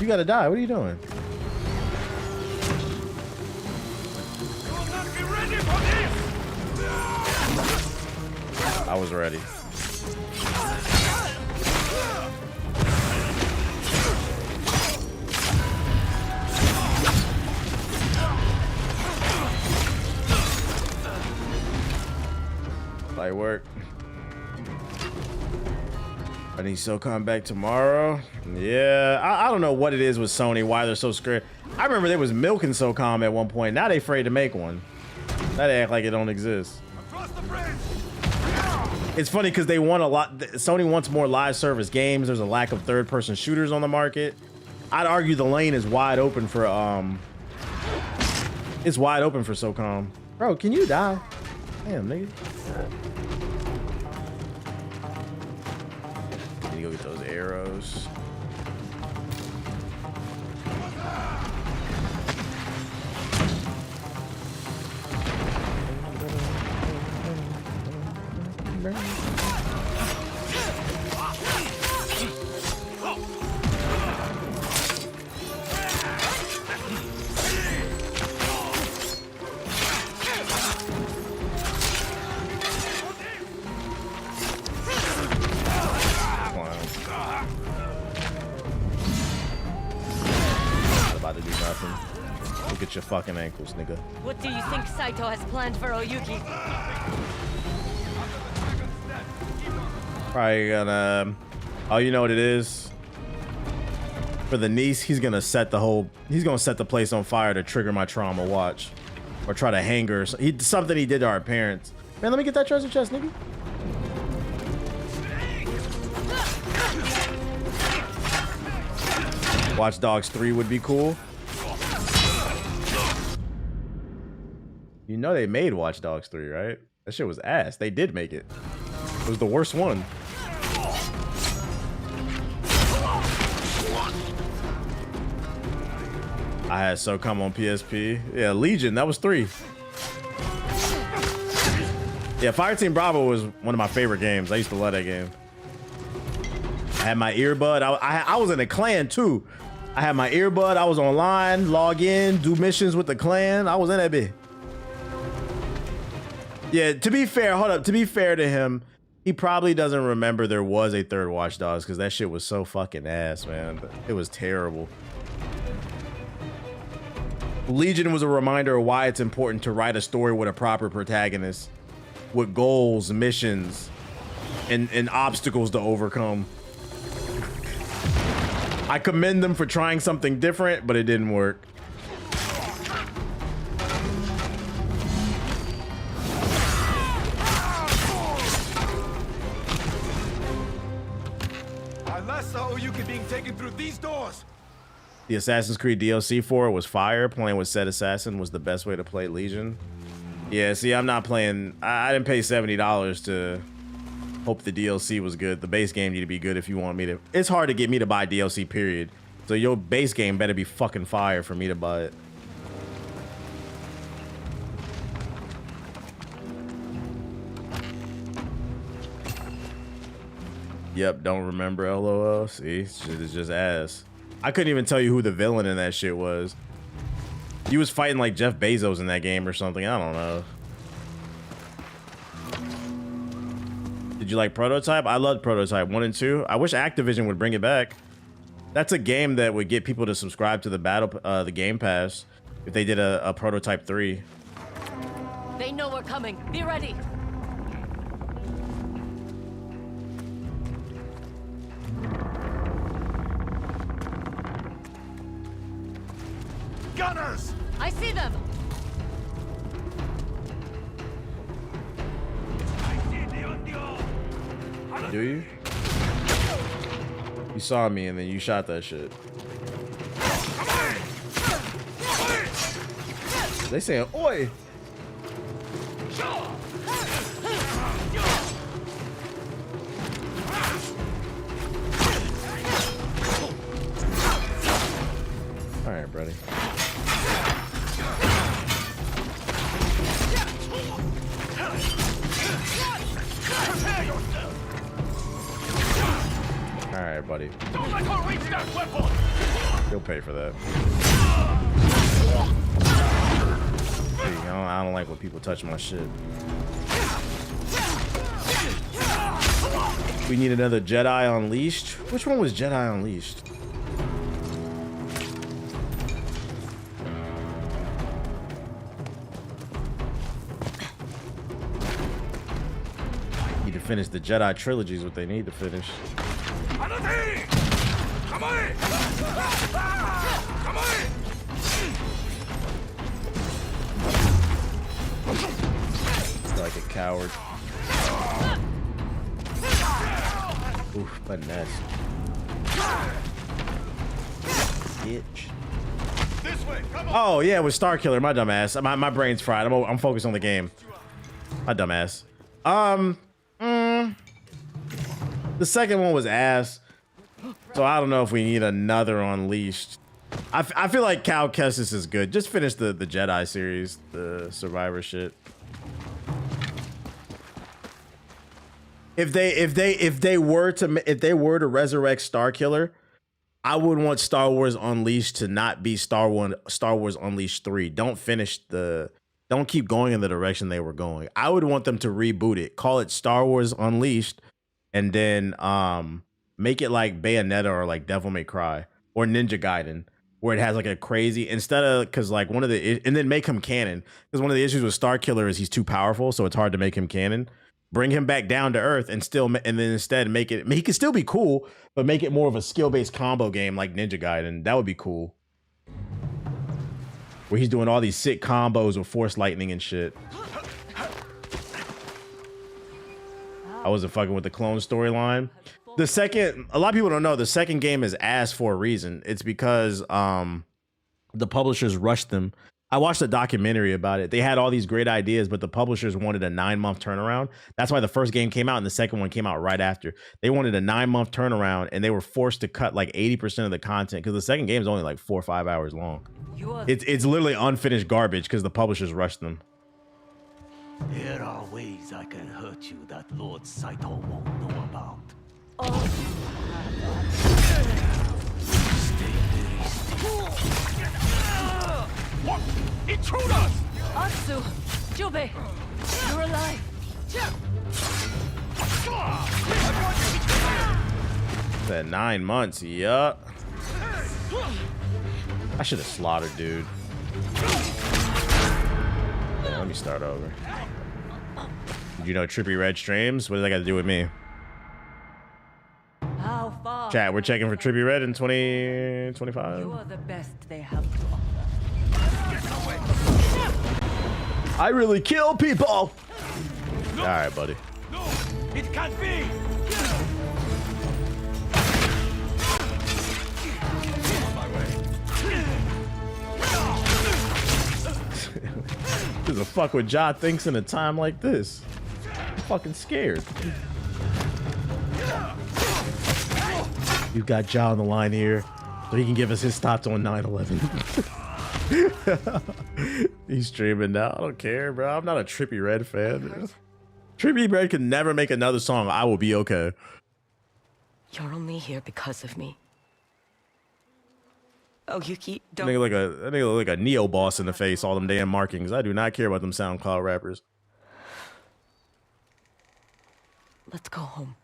A: You gotta die. What are you doing? I was ready. Light work. I need SOCOM back tomorrow. Yeah, I don't know what it is with Sony, why they're so scared. I remember they was milking SOCOM at one point. Now they afraid to make one. Now they act like it don't exist. It's funny because they want a lot. Sony wants more live service games. There's a lack of third-person shooters on the market. I'd argue the lane is wide open for it's wide open for SOCOM. Bro, can you die? Damn, nigga. Need to go get those arrows. About to do nothing. Look at your fucking ankles, nigga.
B: What do you think Saito has planned for Oyuki?
A: Probably gonna, oh, you know what it is? For the niece, he's gonna set the place on fire to trigger my trauma, watch. Or try to hang her. Something he did to our parents. Man, let me get that treasure chest, nigga. Watch Dogs 3 would be cool. You know they made Watch Dogs 3, right? That shit was ass. They did make it. It was the worst one. I had SOCOM on PSP. Yeah, Legion, that was 3. Yeah, Fireteam Bravo was one of my favorite games. I used to love that game. I had my earbud. I was in a clan too. I had my earbud. I was online, log in, do missions with the clan. I was in that bit. Yeah, to be fair, hold up. To be fair to him, he probably doesn't remember there was a third Watch Dogs because that shit was so fucking ass, man. It was terrible. Legion was a reminder of why it's important to write a story with a proper protagonist, with goals, missions, and obstacles to overcome. I commend them for trying something different, but it didn't work.
I: I last saw Oyuki being taken through these doors.
A: The Assassin's Creed DLC for it was fire. Playing with said assassin was the best way to play Legion. Yeah, see, I'm not playing. I didn't pay $70 to hope the DLC was good. The base game need to be good if you want me to. It's hard to get me to buy DLC, period. So your base game better be fucking fire for me to buy it. Yep, don't remember LOL. See, shit is just ass. I couldn't even tell you who the villain in that shit was. He was fighting like Jeff Bezos in that game or something. I don't know. Did you like Prototype? I loved Prototype 1 and 2. I wish Activision would bring it back. That's a game that would get people to subscribe to the Game Pass if they did a Prototype 3.
B: They know we're coming. Be ready.
I: Gunners!
B: I see them.
A: Do you? You saw me and then you shot that shit. They saying, oi! Alright, buddy. Alright, buddy.
I: Don't let her reach that weapon!
A: You'll pay for that. Hey, I don't like when people touch my shit. We need another Jedi Unleashed. Which one was Jedi Unleashed? Need to finish the Jedi trilogy is what they need to finish. Like a coward. Oof, finesse. Bitch.
I: This way, come on.
A: Oh yeah, with Star Killer, my dumbass. My brain's fried. I'm focused on the game. My dumbass. The second one was ass, so I don't know if we need another Unleashed. I feel like Cal Kestis is good. Just finish the Jedi series, the Survivor shit. If they were to resurrect Star Killer, I would want Star Wars Unleashed to not be Star Wars Unleashed 3. Don't keep going in the direction they were going. I would want them to reboot it, call it Star Wars Unleashed, and then make it like Bayonetta or like Devil May Cry or Ninja Gaiden, where it has like a crazy, instead of, because like and then make him canon, because one of the issues with Star Killer is he's too powerful, so it's hard to make him canon. Bring him back down to earth and then instead make it, he can still be cool, but make it more of a skill-based combo game like Ninja Gaiden. That would be cool. Where he's doing all these sick combos with Force Lightning and shit. I wasn't fucking with the clone storyline. The second, a lot of people don't know, the second game is ass for a reason. It's because the publishers rushed them. I watched a documentary about it. They had all these great ideas, but the publishers wanted a 9-month turnaround. That's why the first game came out and the second one came out right after. They wanted a 9-month turnaround, and they were forced to cut like 80% of the content because the second game is only like 4 or 5 hours long. It's literally unfinished garbage because the publishers rushed them.
H: There are ways I can hurt you that Lord Saito won't know about. Stay very still.
I: What? Intruders!
B: Atsu! Jube! You're alive!
A: That 9 months, yup. I should have slaughtered, dude. Yeah, let me start over. Did you know Trippy Red streams? What does that got to do with me?
B: How far?
A: Chat, we're checking for Trippy Red in 2025.
B: You are the best they have to offer.
A: I really kill people.
I: No.
A: All right, buddy.
I: No, it can't be. On my way.
A: Who the fuck what Ja thinks in a time like this? I'm fucking scared. You got Ja on the line here, so he can give us his thoughts on 9/11. He's streaming now. I don't care, bro. I'm not a Trippy Red fan. Trippy Red can never make another song. I will be okay.
B: You're only here because of me. Oh, Yuki, don't.
A: Nigga look like a neo boss in the face. All them damn markings. I do not care about them SoundCloud rappers.
B: Let's go home.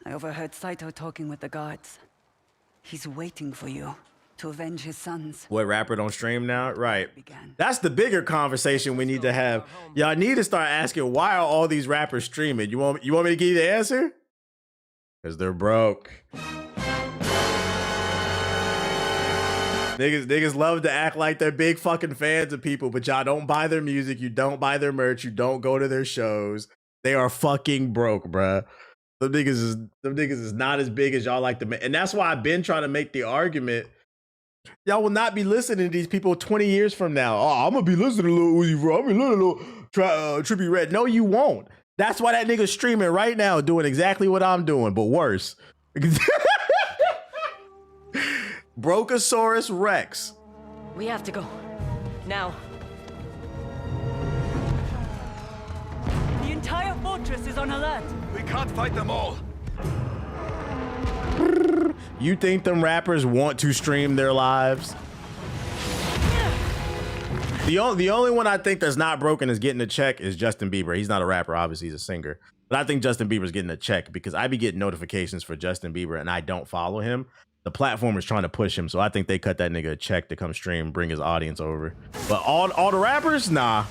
E: I overheard Saito talking with the guards. He's waiting for you to avenge his sons.
A: What rapper don't stream now? Right.
E: Began.
A: That's the bigger conversation we need to have. Y'all need to start asking, why are all these rappers streaming? You want me to give you the answer? Because they're broke. Niggas love to act like they're big fucking fans of people, but y'all don't buy their music, you don't buy their merch, you don't go to their shows. They are fucking broke, bruh. Them niggas is not as big as y'all like to make. And that's why I've been trying to make the argument. Y'all will not be listening to these people 20 years from now. Oh, I'm gonna be listening to Lil Uzi Vert. I'm gonna be listening to Trippie Redd. No, you won't. That's why that nigga's streaming right now, doing exactly what I'm doing, but worse. Brokosaurus Rex.
B: We have to go. Now.
E: The entire fortress is on alert.
I: We can't fight them all.
A: You think them rappers want to stream their lives? The only one I think that's not broken is getting a check is Justin Bieber. He's not a rapper, obviously he's a singer. But I think Justin Bieber's getting a check because I be getting notifications for Justin Bieber and I don't follow him. The platform is trying to push him, so I think they cut that nigga a check to come stream, bring his audience over. But all the rappers, nah.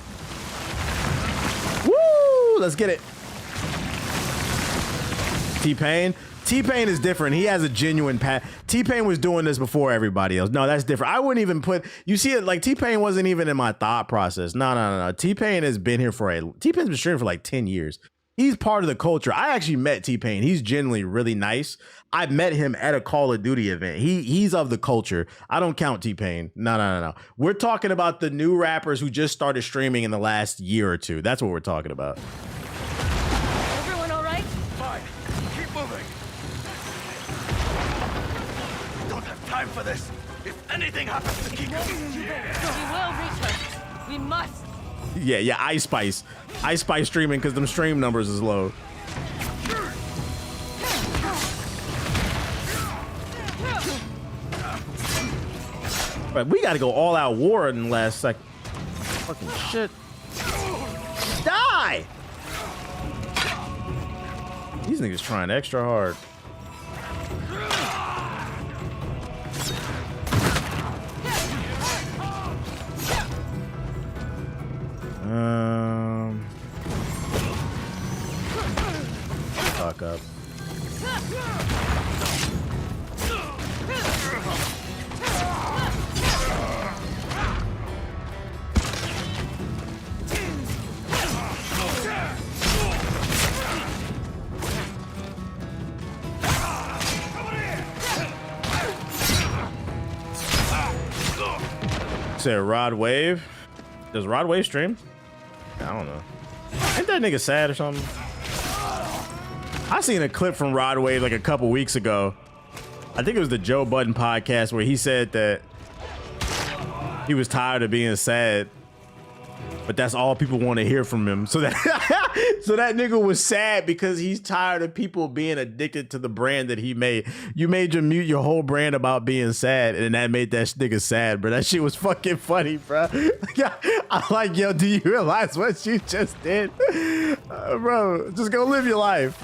A: Woo! Woo, let's get it. T-Pain. T-Pain is different. He has a genuine T-Pain was doing this before everybody else. No, that's different. I wouldn't even put, you see it, like T-Pain wasn't even in my thought process. No. T-Pain has been here T-Pain's been streaming for like 10 years. He's part of the culture. I actually met T-Pain. He's genuinely really nice. I met him at a Call of Duty event. He's of the culture. I don't count T-Pain. No. We're talking about the new rappers who just started streaming in the last year or two. That's what we're talking about.
B: Everyone all right?
I: Fine. Keep moving. We don't have time for this. If anything happens to Kiko.
B: We will reach her. We must.
A: Yeah, Ice Spice streaming because them stream numbers is low. But we gotta go all out war in the last second. Fucking shit. Die! These niggas trying extra hard. Fuck up. Said Rod Wave. Does Rod Wave stream? I don't know. Ain't that nigga sad or something? I seen a clip from Rod Wave like a couple weeks ago. I think it was the Joe Budden podcast where he said that he was tired of being sad, but that's all people want to hear from him. So that so that nigga was sad because he's tired of people being addicted to the brand that he made. You made your whole brand about being sad, and that made that nigga sad, bro. That shit was fucking funny, bro. I'm like, yo, do you realize what you just did? Bro, just go live your life.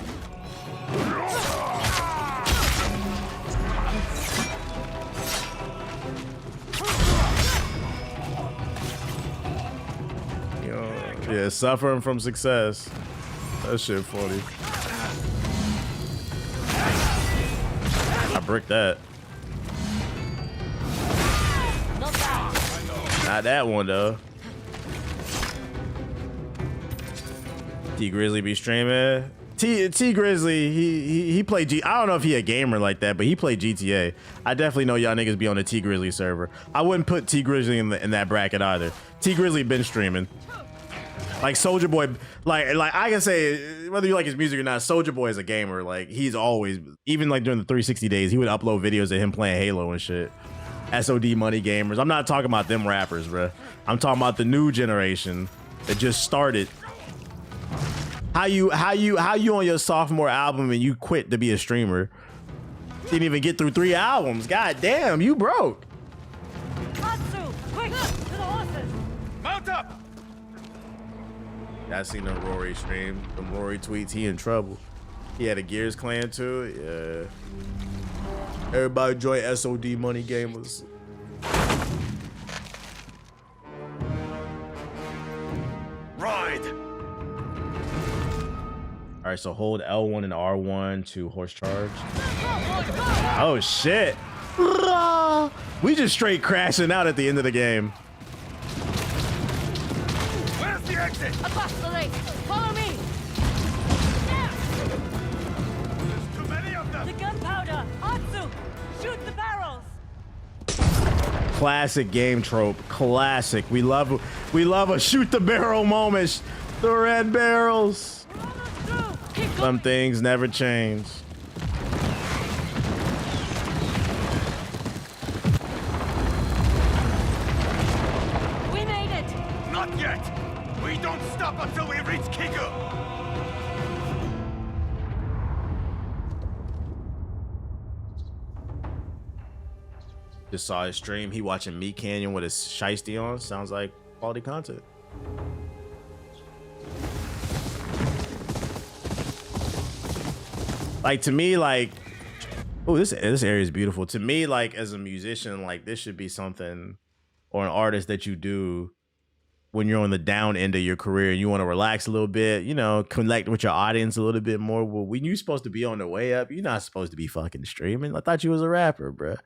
A: Yeah, suffering from success. That shit funny. I bricked that. Not that one though. T Grizzly be streaming. T Grizzly, he played I don't know if he a gamer like that, but he played GTA. I definitely know y'all niggas be on the T Grizzly server. I wouldn't put T Grizzly in that bracket either. T Grizzly been streaming. Like Soulja Boy, like I can say, whether you like his music or not, Soulja Boy is a gamer. Like he's always, even like during the 360 days, he would upload videos of him playing Halo and shit. SOD money gamers. I'm not talking about them rappers, bro. I'm talking about the new generation that just started. How you on your sophomore album and you quit to be a streamer? Didn't even get through 3 albums. God damn, you broke.
B: Atsu, quick, to the horses.
I: Mount up.
A: I seen the Rory stream, the Rory tweets. He in trouble. He had a Gears clan too. Yeah. Everybody join SOD money gamers.
I: Ride.
A: All right, so hold L1 and R1 to horse charge. Oh shit! We just straight crashing out at the end of the game.
I: Where's the exit?
B: Across the lake. Follow me.
I: There's too many of them.
B: The gunpowder. Atsu, shoot the barrels.
A: Classic game trope. Classic. We love a shoot the barrel moment. The red barrels. Some things never change.
B: We made it.
I: Not yet. We don't stop until we reach Kiku.
A: Just saw his stream. He watching Meat Canyon with his shiesty on. Sounds like quality content. Like to me, like, oh, this area is beautiful. To me, like as a musician, like this should be something, or an artist that you do when you're on the down end of your career and you want to relax a little bit, you know, connect with your audience a little bit more. Well, when you're supposed to be on the way up, you're not supposed to be fucking streaming. I thought you was a rapper, bruh.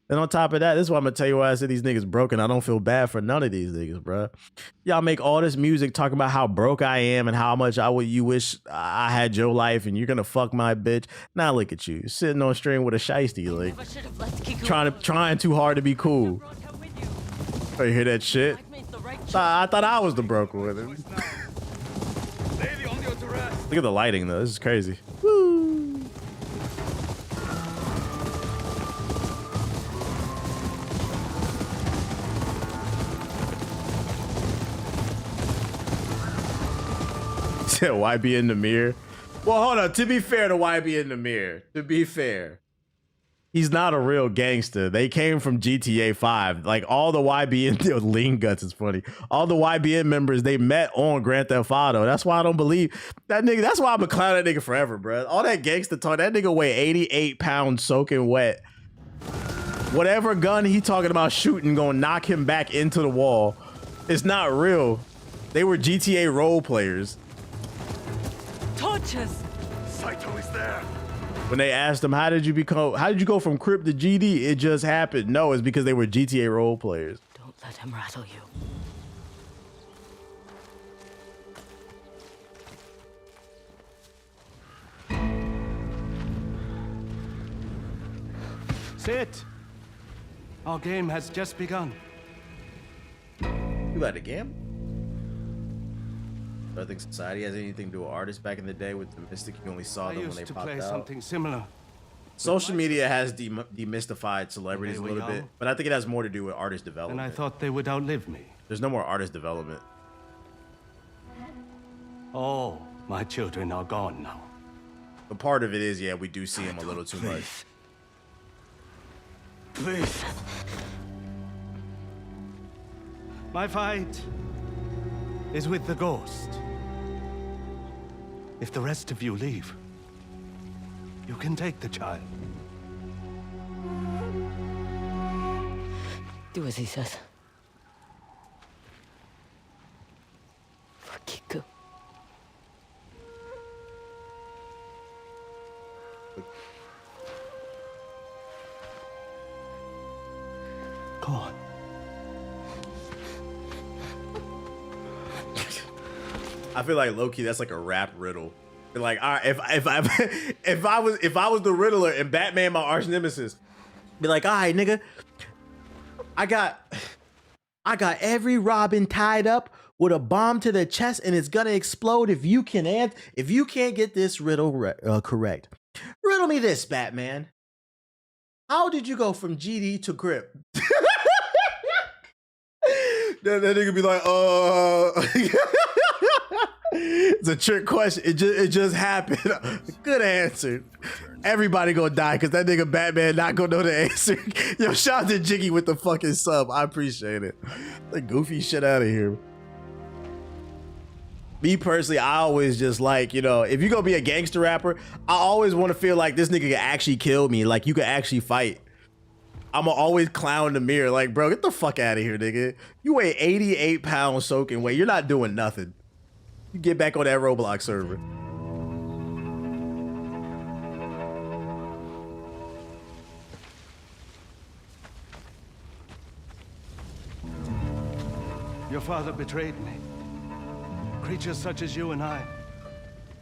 A: And on top of that, this is why I'm gonna tell you why I said these niggas broken. I don't feel bad for none of these niggas, bruh. Y'all make all this music talking about how broke I am and how much you wish I had your life and you're gonna fuck my bitch. Now look at you, sitting on stream with a shiesty, like trying too hard to be cool. Oh, you hear that shit? I thought I was the broke one. Look at the lighting though. This is crazy. Woo. YB in the mirror. Well, hold on. To be fair to YB in the mirror, to be fair, he's not a real gangster. They came from GTA 5. Like all the YBN lean guts is funny. All the YBN members they met on Grand Theft Auto. That's why I don't believe that nigga. That's why I'm a clown that nigga forever, bro. All that gangster talk. That nigga weigh 88 pounds soaking wet. Whatever gun he talking about shooting gonna knock him back into the wall. It's not real. They were GTA role players.
E: Torches!
I: Saito is there.
A: When they asked him, how did you go from Crip to GD? It just happened. No, it's because they were GTA role players.
B: Don't let him rattle you.
D: Sit. Our game has just begun.
A: You got a game? I don't think society has anything to do with artists back in the day with the Mystic. You only saw them when they popped out. I used to play
D: something similar.
A: Social media has demystified celebrities a little bit, but I think it has more to do with artist development.
D: And I thought they would outlive me.
A: There's no more artist development.
D: Oh, my children are gone now.
A: But part of it is, yeah, we do see him a little too much.
D: Please. My fight is with the ghost. If the rest of you leave, you can take the child.
B: Do as he says. For Kiku.
D: Go on.
A: I feel like low-key that's like a rap riddle. Like, all right, if I was the Riddler and Batman my arch nemesis, be like, all right, nigga, I got every Robin tied up with a bomb to their chest and it's gonna explode if you can't get this riddle correct. Riddle me this, Batman. How did you go from GD to Grip? that nigga be like, it's a trick question. It just happened. Good answer. Everybody gonna die because that nigga Batman not gonna know the answer. Yo, shout out to Jiggy with the fucking sub. I appreciate it. The goofy shit out of here. Me personally, I always just like, you know, if you gonna be a gangster rapper, I always want to feel like this nigga can actually kill me. Like you can actually fight. I'ma always clown the mirror. Like, bro, get the fuck out of here, nigga. You weigh 88 pounds soaking wet. You're not doing nothing. You get back on that Roblox server.
D: Your father betrayed me. Creatures such as you and I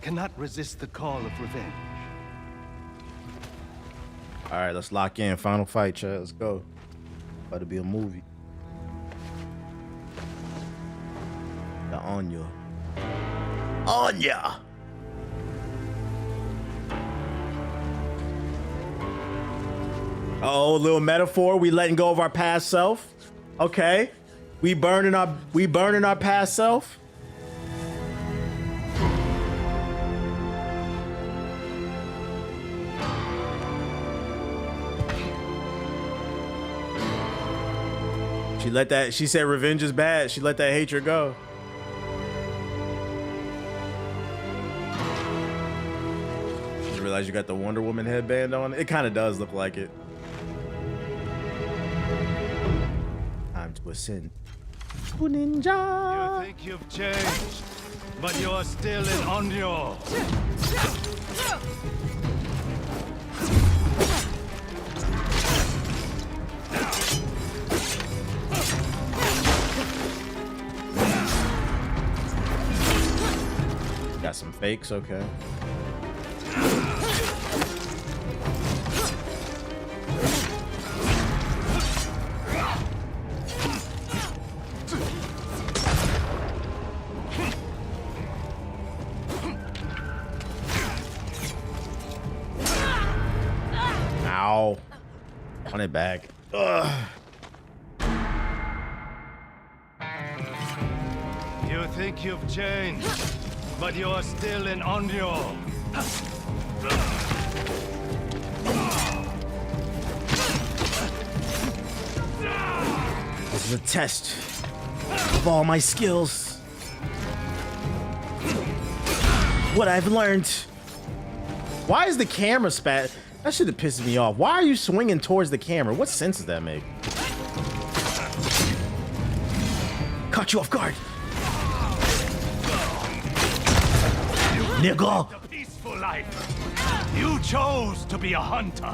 D: cannot resist the call of revenge.
A: All right, let's lock in. Final fight, chat. Let's go. About to be a movie. The Anya. Anya! Oh, a little metaphor. We letting go of our past self. Okay. We burning our past self. She said revenge is bad. She let that hatred go. Just realize you got the Wonder Woman headband on. It kind of does look like it. Time to ascend. Ninja.
D: You think you've changed, but you're still an Onyo.
A: Got some fakes, okay. Ow. On it back. Ugh.
D: You think you've changed, but you're still an Onyo.
A: This is a test of all my skills. What I've learned. Why is the camera spat? That shit that pisses me off. Why are you swinging towards the camera? What sense does that make? Caught you off guard. Nigga.
D: A peaceful life. You chose to be a hunter.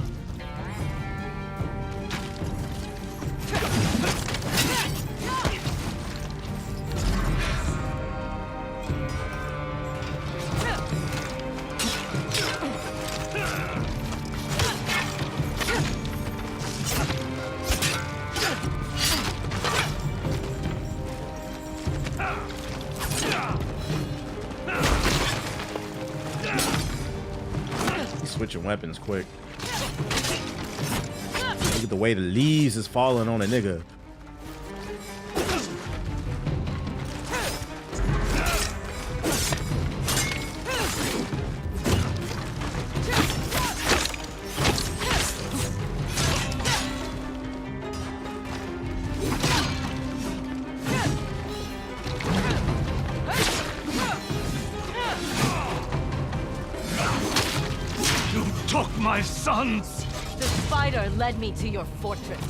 A: He's switching weapons quick. Look at the way the leaves is falling on a nigga.
D: You took my sons.
B: The spider led me to your fortress.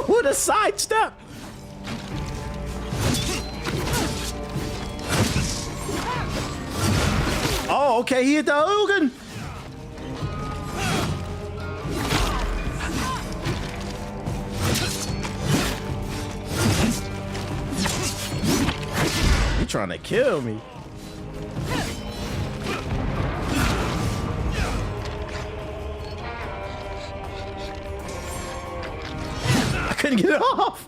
A: What a sidestep! Oh, okay, he hit the Ugin. He trying to kill me. I couldn't get it off.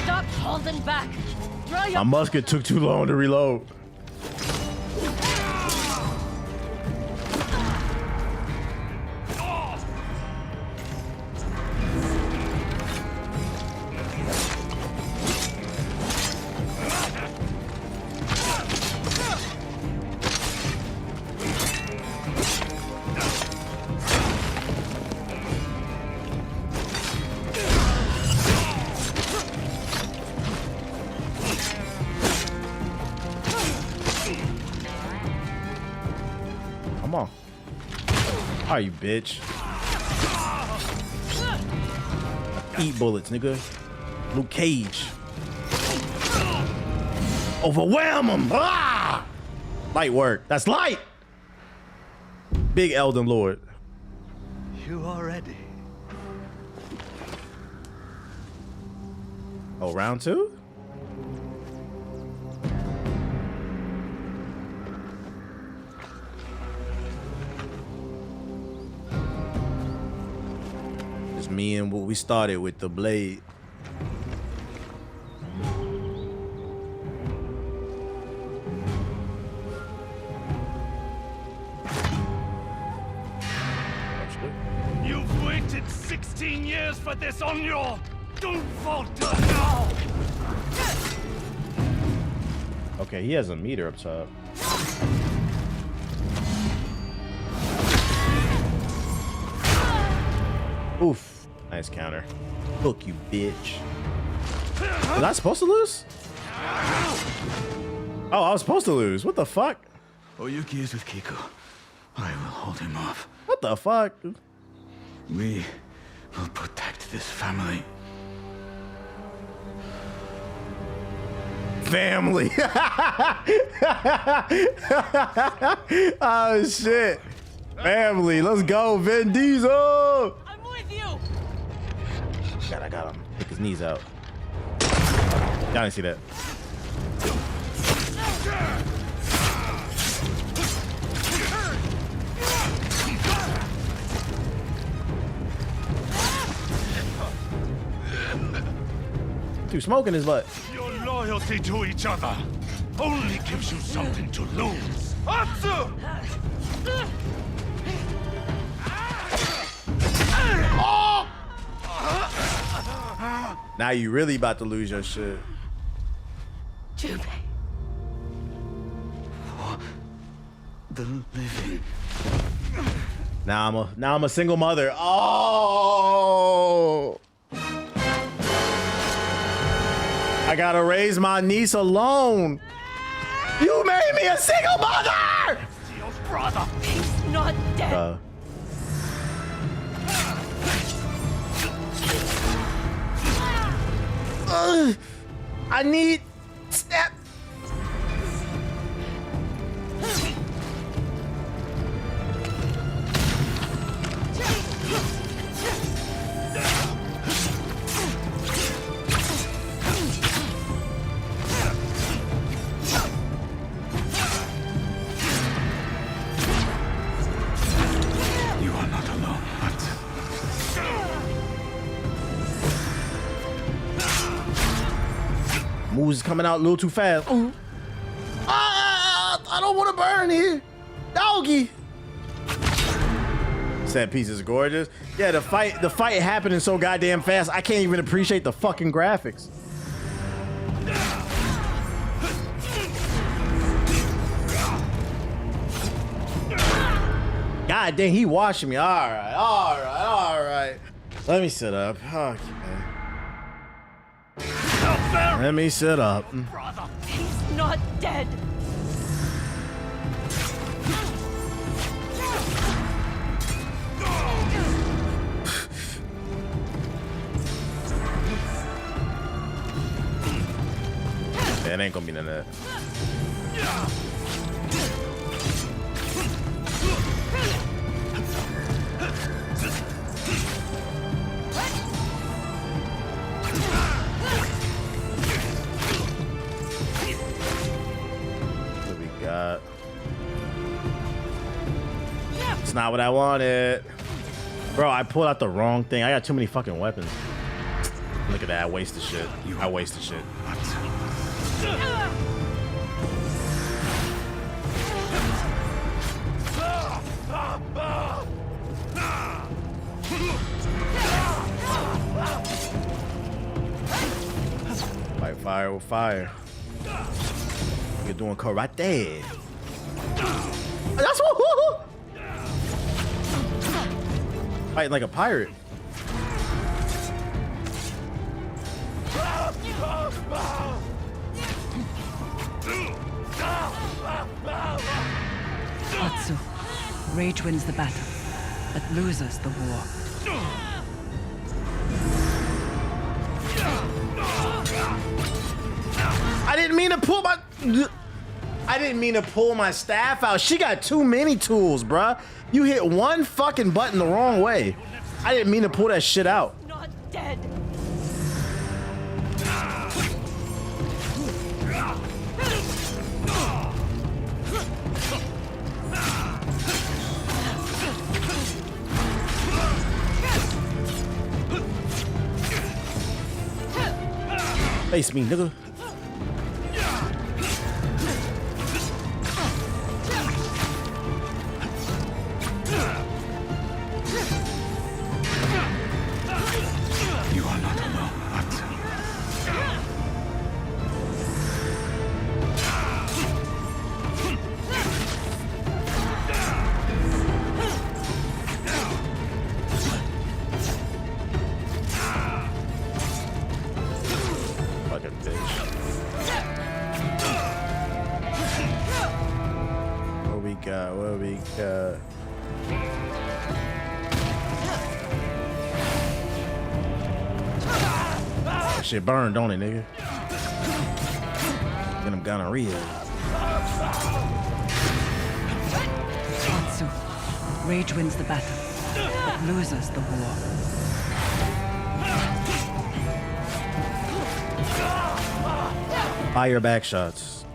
B: Stop holding back. Draw your
A: My musket took too long to reload. Come on. Are you bitch? Eat bullets, nigga. Luke Cage. Overwhelm him. Ah! Light work. That's light. Big Elden Lord.
D: You are ready.
A: Oh, round two? It's me and what we started with the blade.
D: You've waited 16 years for this, Onyo. Don't falter now.
A: Okay, he has a meter up top. Oof. Nice counter. Hook, you bitch. Was I supposed to lose? Oh, I was supposed to lose. What the fuck?
I: Oyuki is with Kiko. I will hold him off.
A: What the fuck?
I: We will protect this family.
A: Family. Oh shit. Family. Let's go, Vin Diesel.
B: I'm with you.
A: God, I got him. Pick his knees out. Y'all didn't see that. Dude, smoking his butt.
I: Your loyalty to each other only gives you something to lose. Atsu!
A: Oh! Now you really about to lose your shit.
B: Junpei.
I: For the living.
A: Now I'm a single mother. Oh! I gotta raise my niece alone. You made me a single mother!
I: Brother!
B: He's not dead.
A: I need step.
I: You are not alone, Atsu.
A: Moves is coming out a little too fast. Ooh. I don't want to burn here. Doggy. Set piece is gorgeous. Yeah, the fight happening so goddamn fast, I can't even appreciate the fucking graphics. God dang, he washing me. All right. Let me sit up. Okay. Let me sit up.
B: He's not dead.
A: It ain't gonna be none of that. What we got? It's not what I wanted. Bro, I pulled out the wrong thing. I got too many fucking weapons. Look at that. I wasted shit. I wasted shit. Fight fire with fire. You're doing karate. That's what. Fighting like a pirate.
E: Atsu, rage wins the battle, but loses the war.
A: I didn't mean to pull my staff out. She got too many tools, bruh. You hit one fucking button the wrong way. I didn't mean to pull that shit out.
B: Not dead.
A: Face me, nigga.
I: You are not alone, Atsu.
A: Fucking bitch. got? What we got? That shit burned, don't it, nigga? Get him gonorrhea.
E: Atsu. Rage wins the battle, but loses the war.
A: Fire back shots.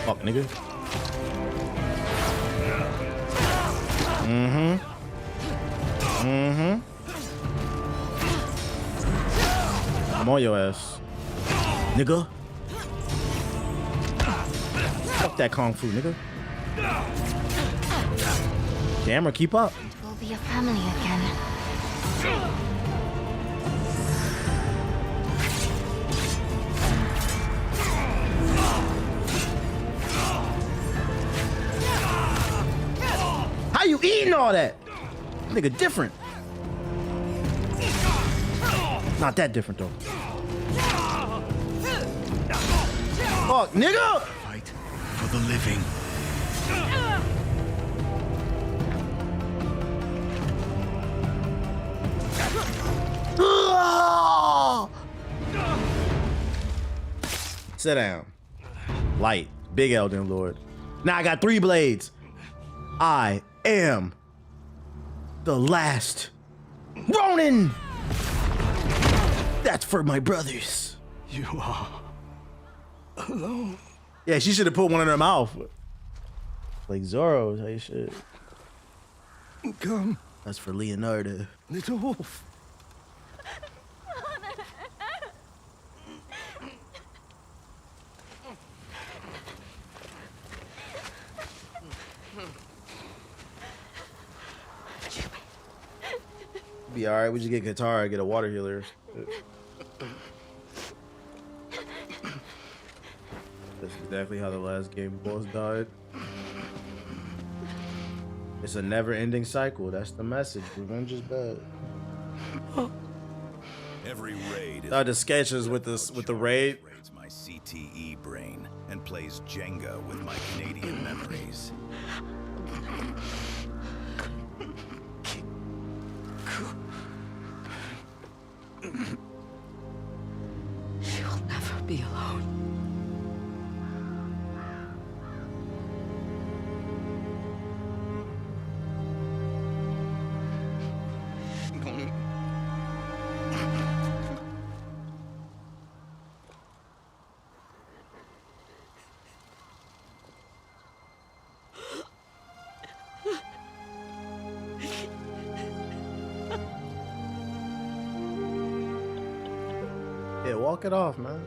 A: Fuck, nigga. I'm on your ass, nigga. Fuck that kung fu, nigga. Camera, keep up.
J: We'll be a family again.
A: How you eating all that? Nigga different. Not that different though. Fuck, nigga!
I: Fight for the living.
A: Sit down. Light. Big Elden Lord. Now I got 3 blades. I am the last Ronin. That's for my brothers.
D: You are alone.
A: Yeah, she should have put one in her mouth. Like Zoro's, how you should.
D: Come,
A: That's for Leonardo.
D: little wolf.
A: Be alright, we just get guitar, get a water healer. That's exactly how the last game boss died. It's a never-ending cycle. That's the message. Revenge is bad.
F: Every raid
A: Thought the sketches with the raid.
F: raids my CTE brain and plays Jenga with my Canadian memories.
E: She will never be alone.
A: Yeah, walk it off, man.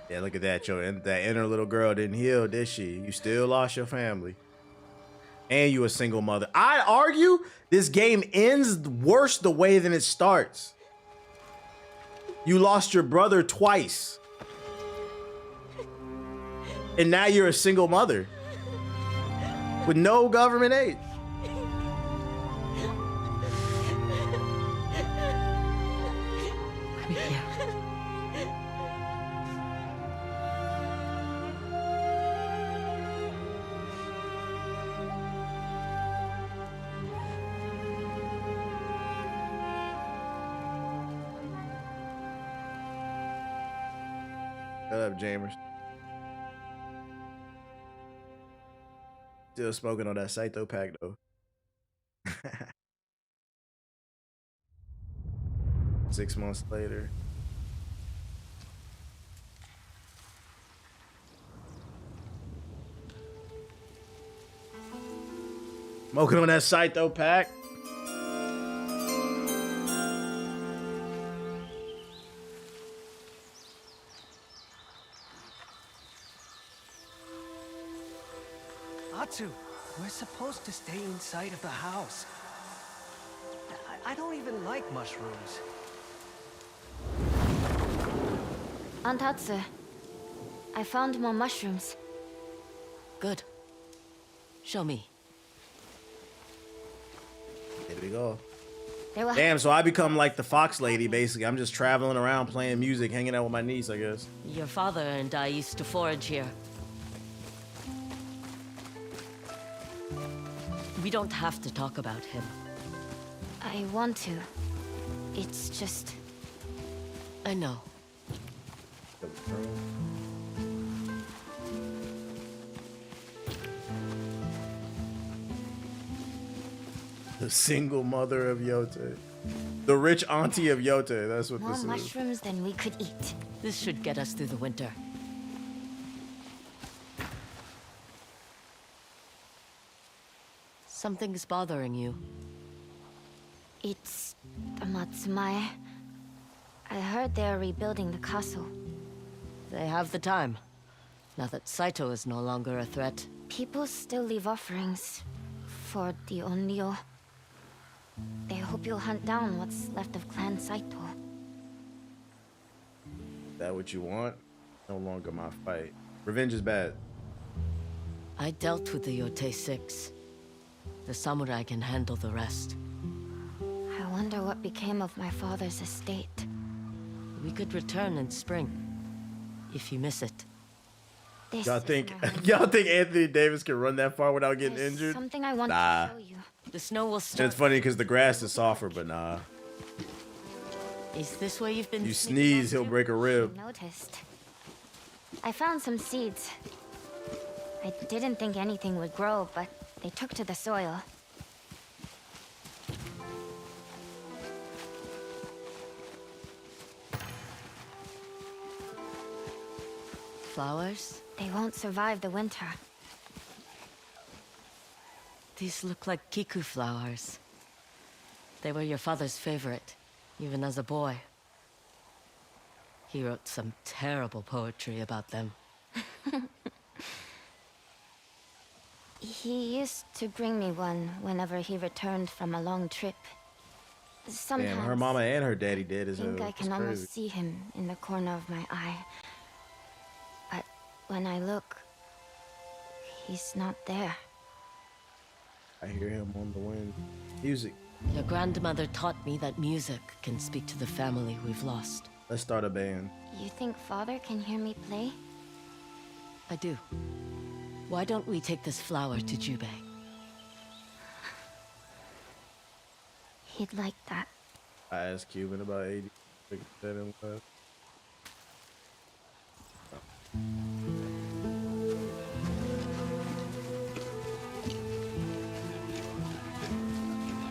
A: Yeah, look at that, yo. And that inner little girl didn't heal, did she? You still lost your family. And you a single mother. I'd argue this game ends worse the way than it starts. You lost your brother twice. And now you're a single mother. With no government aid.
E: I'm here.
A: Shut up, Jamers. Still smoking on that Saito pack, though. 6 months later. Smoking on that Saito pack.
J: Natsu, we're supposed to stay inside of the house. I don't even like mushrooms.
K: Antatsu, I found more mushrooms.
B: Good. Show me.
A: There we go.
K: They were
A: Damn, so I become like the fox lady, basically. I'm just traveling around playing music, hanging out with my niece, I guess.
B: Your father and I used to forage here. We don't have to talk about him.
K: I want to. It's just...
B: I know.
A: The single mother of Yotei. The rich auntie of Yotei, that's what
K: more
A: this is.
K: mushrooms than we could eat.
B: This should get us through the winter. Something's bothering you.
K: It's the Matsumae. I heard they're rebuilding the castle.
B: They have the time. Now that Saito is no longer a threat.
K: People still leave offerings for the Onryo. They hope you'll hunt down what's left of Clan Saito.
A: Is that what you want? No longer my fight. Revenge is bad.
B: I dealt with the Yotei 6. The samurai can handle the rest.
K: I wonder what became of my father's estate.
B: We could return in spring, if you miss it.
A: Y'all think Anthony Davis can run that far without getting injured?
K: Something I want
A: Nah.
K: to show you.
B: The snow will
A: And
B: start.
A: it's funny because the grass is softer, but nah.
B: Is this where you've been?
A: You
B: sneaking
A: sneeze,
B: onto?
A: he'll break a rib.
K: Noticed. I found some seeds. I didn't think anything would grow, but they took to the soil.
B: Flowers?
K: They won't survive the winter.
B: These look like kiku flowers. They were your father's favorite, even as a boy. He wrote some terrible poetry about them.
K: He used to bring me one whenever he returned from a long trip. Sometimes
A: Damn, her mama and her daddy did.
K: I think I can almost see him in the corner of my eye. But when I look, he's not there.
A: I hear him on the wind. Music.
B: Your grandmother taught me that music can speak to the family we've lost.
A: Let's start a band.
K: You think Father can hear me play?
B: I do. Why don't we take this flower to Jubei?
K: He'd like that.
A: I asked Cuban about 80. That in class.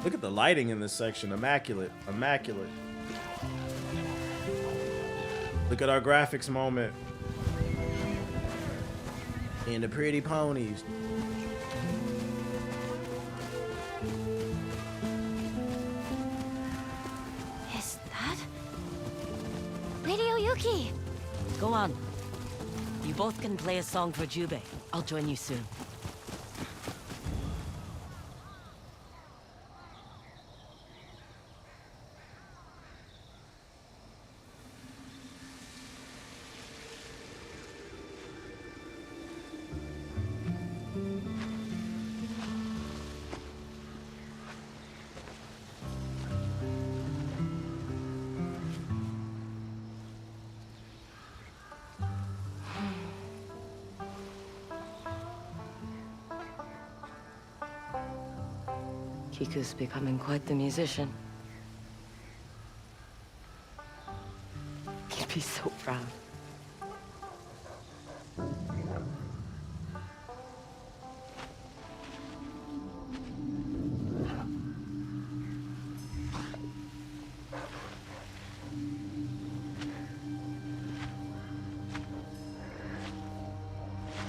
A: Look at the lighting in this section. Immaculate. Immaculate. Look at our graphics moment. And the pretty ponies.
K: Is that Lady Oyuki?
B: Go on. You both can play a song for Jubei. I'll join you soon. Kiku's becoming quite the musician. He'd be so proud.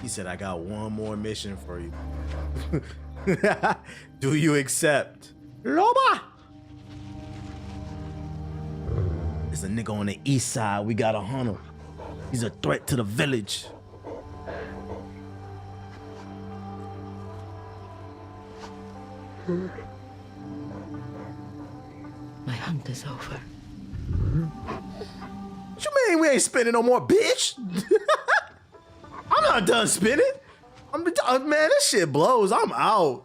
A: He said, I got one more mission for you. Do you accept? Loba! There's a nigga on the east side. We gotta hunt him. He's a threat to the village.
B: My hunt is over.
A: What you mean we ain't spinning no more, bitch? I'm not done spinning. Man, this shit blows. I'm out.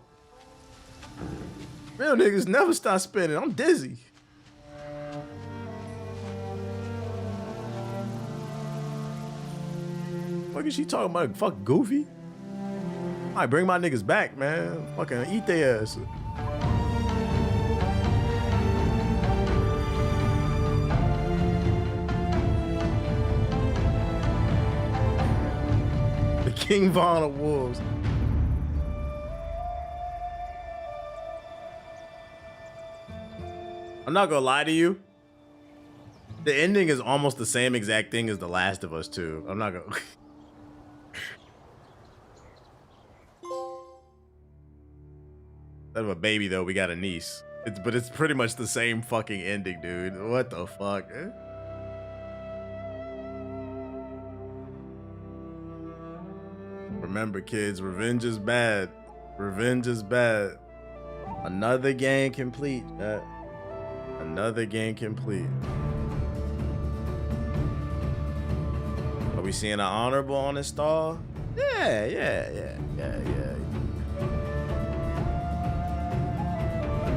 A: Real niggas never stop spinning. I'm dizzy. What is she talking about? Fuck Goofy? I bring my niggas back, man. Fucking eat their ass. The King Von of Wolves. I'm not gonna lie to you. The ending is almost the same exact thing as The Last of Us 2. I'm not gonna. Instead of a baby, though, we got a niece. But it's pretty much the same fucking ending, dude. What the fuck? Remember, kids, revenge is bad. Revenge is bad. Another game complete. Another game complete. Are we seeing an honorable on this stall? Yeah.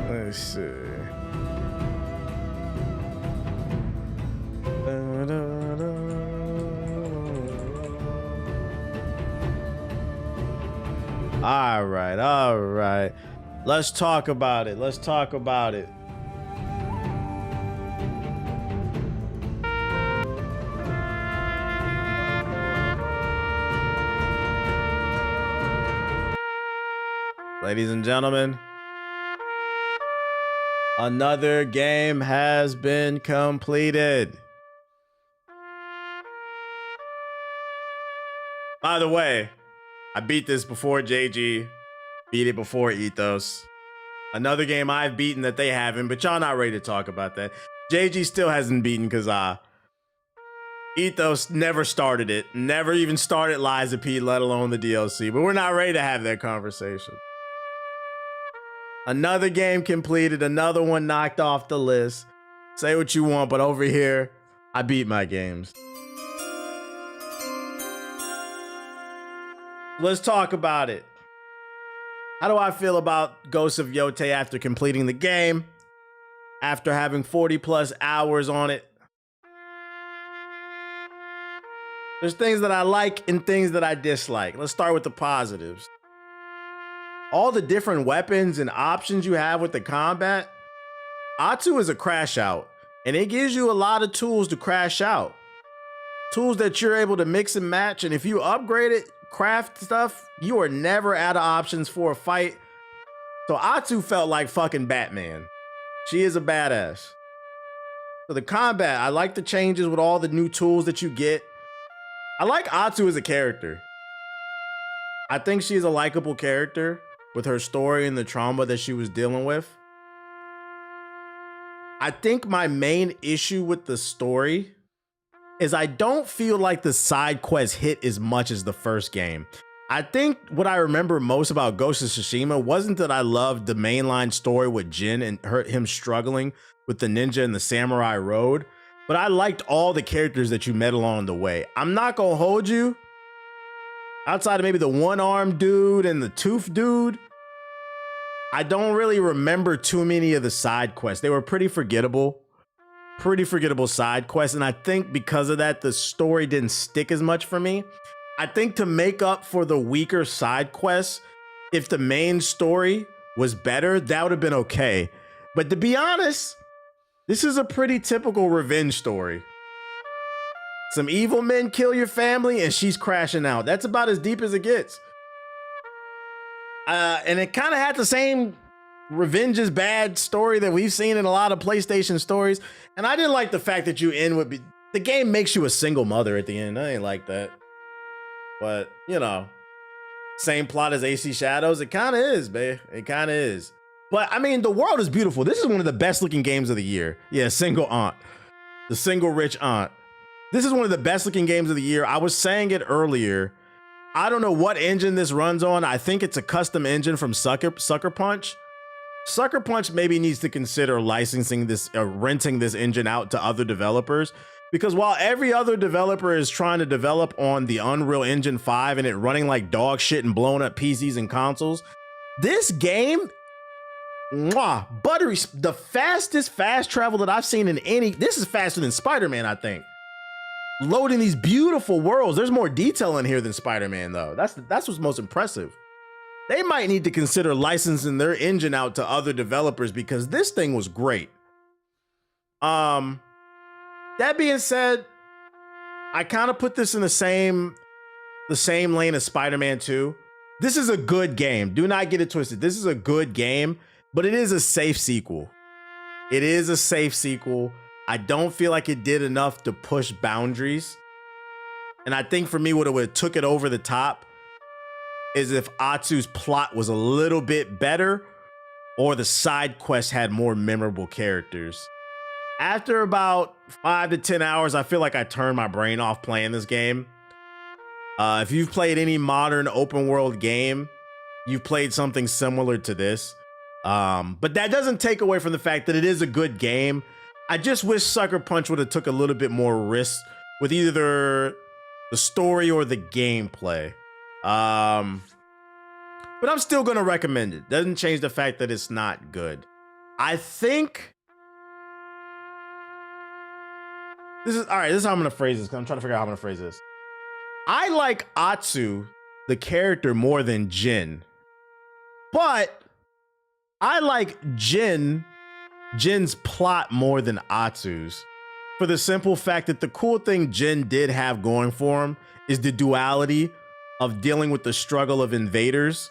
A: Let's see. All right. Let's talk about it. Ladies and gentlemen, another game has been completed. By the way, I beat this before JG, beat it before Ethos. Another game I've beaten that they haven't, but y'all not ready to talk about that. JG still hasn't beaten because Ethos never started it, never even started Lies of P, let alone the DLC, but we're not ready to have that conversation. Another game completed, another one knocked off the list. Say what you want, but over here, I beat my games. Let's talk about it. How do I feel about Ghosts of Yotei after completing the game? After having 40 plus hours on it? There's things that I like and things that I dislike. Let's start with the positives. All the different weapons and options you have with the combat. Atu is a crash out, and it gives you a lot of tools to crash out. Tools that you're able to mix and match, and if you upgrade it, craft stuff, you are never out of options for a fight. So Atu felt like fucking Batman. She is a badass. So the combat, I like the changes with all the new tools that you get. I like Atu as a character. I think she's a likable character with her story and the trauma that she was dealing with. I think my main issue with the story is I don't feel like the side quests hit as much as the first game. I think what I remember most about Ghost of Tsushima wasn't that I loved the mainline story with Jin and him struggling with the ninja and the samurai road, but I liked all the characters that you met along the way. I'm not gonna hold you. Outside of maybe the one-armed dude and the tooth dude, I don't really remember too many of the side quests. They were pretty forgettable side quests. And I think because of that, the story didn't stick as much for me. I think to make up for the weaker side quests, if the main story was better, that would have been okay. But to be honest, this is a pretty typical revenge story. Some evil men kill your family and she's crashing out. That's about as deep as it gets. And it kind of had the same revenge is bad story that we've seen in a lot of PlayStation stories. And I didn't like the fact that you end with, the game makes you a single mother at the end. I ain't like that. But, you know, same plot as AC Shadows. It kind of is, babe. It kind of is. But I mean, the world is beautiful. This is one of the best looking games of the year. Yeah, single aunt. The single rich aunt. This is one of the best looking games of the year. I was saying it earlier. I don't know what engine this runs on. I think it's a custom engine from Sucker Punch. Sucker Punch maybe needs to consider licensing this, renting this engine out to other developers, because while every other developer is trying to develop on the Unreal Engine 5 and it running like dog shit and blowing up PCs and consoles, this game, buttery, the fastest fast travel that I've seen in any, this is faster than Spider-Man, I think. Loading these beautiful worlds. There's more detail in here than Spider-Man though. That's what's most impressive. They might need to consider licensing their engine out to other developers because this thing was great. That being said, I kind of put this in the same lane as Spider-Man 2. This is a good game. Do not get it twisted. This is a good game, but it is a safe sequel. It is a safe sequel. I don't feel like it did enough to push boundaries. And I think for me, what it would have took it over the top is if Atsu's plot was a little bit better or the side quests had more memorable characters. After about 5 to 10 hours, I feel like I turned my brain off playing this game. If you've played any modern open world game, you've played something similar to this. But that doesn't take away from the fact that it is a good game. I just wish Sucker Punch would have took a little bit more risk with either the story or the gameplay. But I'm still gonna recommend it. Doesn't change the fact that it's not good. I think this is all right. This is how I'm gonna phrase this, because I'm trying to figure out how I'm gonna phrase this. I like Atsu, the character, more than Jin, but I like Jin's plot more than Atsu's, for the simple fact that the cool thing Jin did have going for him is the duality of dealing with the struggle of invaders.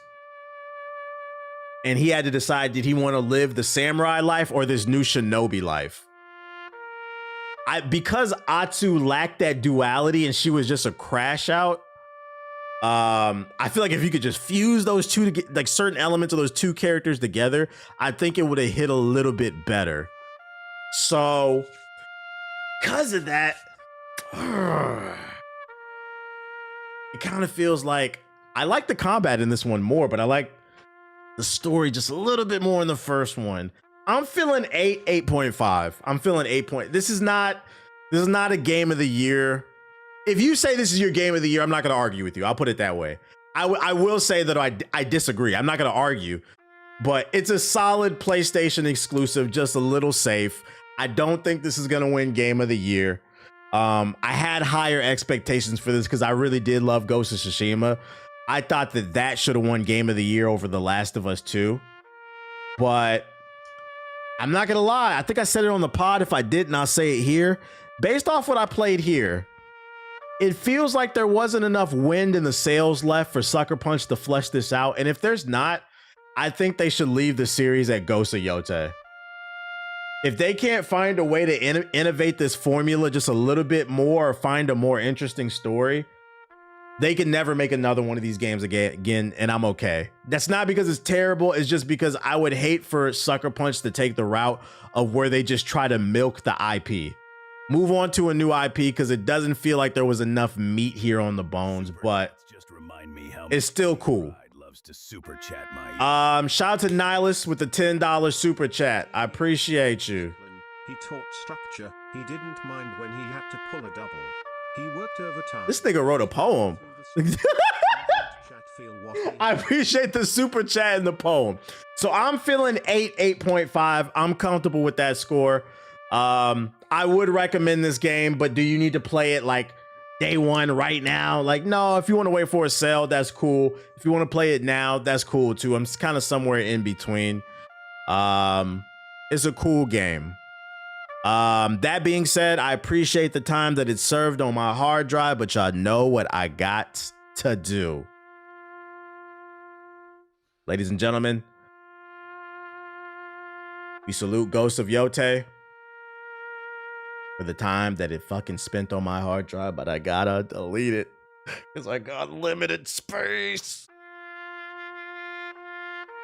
A: And he had to decide, did he want to live the samurai life or this new shinobi life? Because Atsu lacked that duality and she was just a crash out, I feel like if you could just fuse those two to get like certain elements of those two characters together, I think it would have hit a little bit better. So because of that, it kind of feels like I like the combat in this one more, but I like the story just a little bit more in the first one. I'm feeling 8.5. I'm feeling 8. This is not a game of the year. If you say this is your game of the year, I'm not going to argue with you. I'll put it that way. I will say that I disagree. I'm not going to argue, but it's a solid PlayStation exclusive, just a little safe. I don't think this is going to win game of the year. I had higher expectations for this because I really did love Ghost of Tsushima. I thought that should have won game of the year over The Last of Us 2. But I'm not going to lie. I think I said it on the pod. If I didn't, I'll say it here. Based off what I played here, it feels like there wasn't enough wind in the sails left for Sucker Punch to flesh this out. And if there's not, I think they should leave the series at Ghost of Yotei. If they can't find a way to innovate this formula just a little bit more or find a more interesting story, they can never make another one of these games again, and I'm okay. That's not because it's terrible. It's just because I would hate for Sucker Punch to take the route of where they just try to milk the IP. Move on to a new IP, because it doesn't feel like there was enough meat here on the bones, but it's still cool. Shout out to Nihilus with the $10 super chat. I appreciate you.
G: He taught structure. He didn't mind when he had to pull a double. He worked overtime.
A: This nigga wrote a poem. I appreciate the super chat and the poem. So I'm feeling 8.5. I'm comfortable with that score. I would recommend this game, but do you need to play it like day one right now? Like, no, if you want to wait for a sale, that's cool. If you want to play it now, that's cool too. I'm kind of somewhere in between. It's a cool game. That being said, I appreciate the time that it served on my hard drive, but y'all know what I got to do. Ladies and gentlemen, we salute Ghost of Yotei for the time that it fucking spent on my hard drive, but I gotta delete it because I got limited space.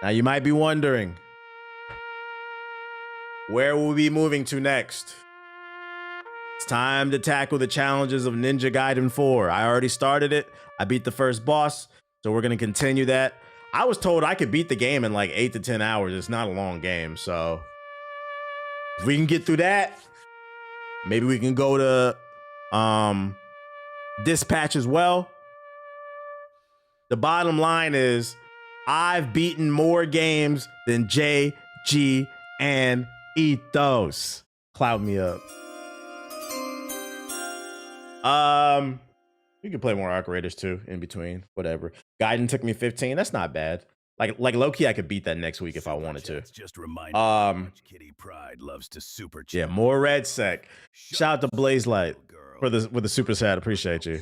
A: Now you might be wondering, where will we be moving to next? It's time to tackle the challenges of Ninja Gaiden 4. I already started it. I beat the first boss, so we're going to continue that. I was told I could beat the game in like 8 to 10 hours. It's not a long game, so if we can get through that, maybe we can go to Dispatch as well. The bottom line is I've beaten more games than J, G, and Ethos. Cloud me up. You can play more Arc Raiders too in between, whatever. Gaiden took me 15. That's not bad. Like low-key, I could beat that next week if I wanted to.
F: Just remind me how much Kitty Pride loves to super chat.
A: Yeah, more Red Sec. Shout out to Blaze Light for the super chat. Appreciate you.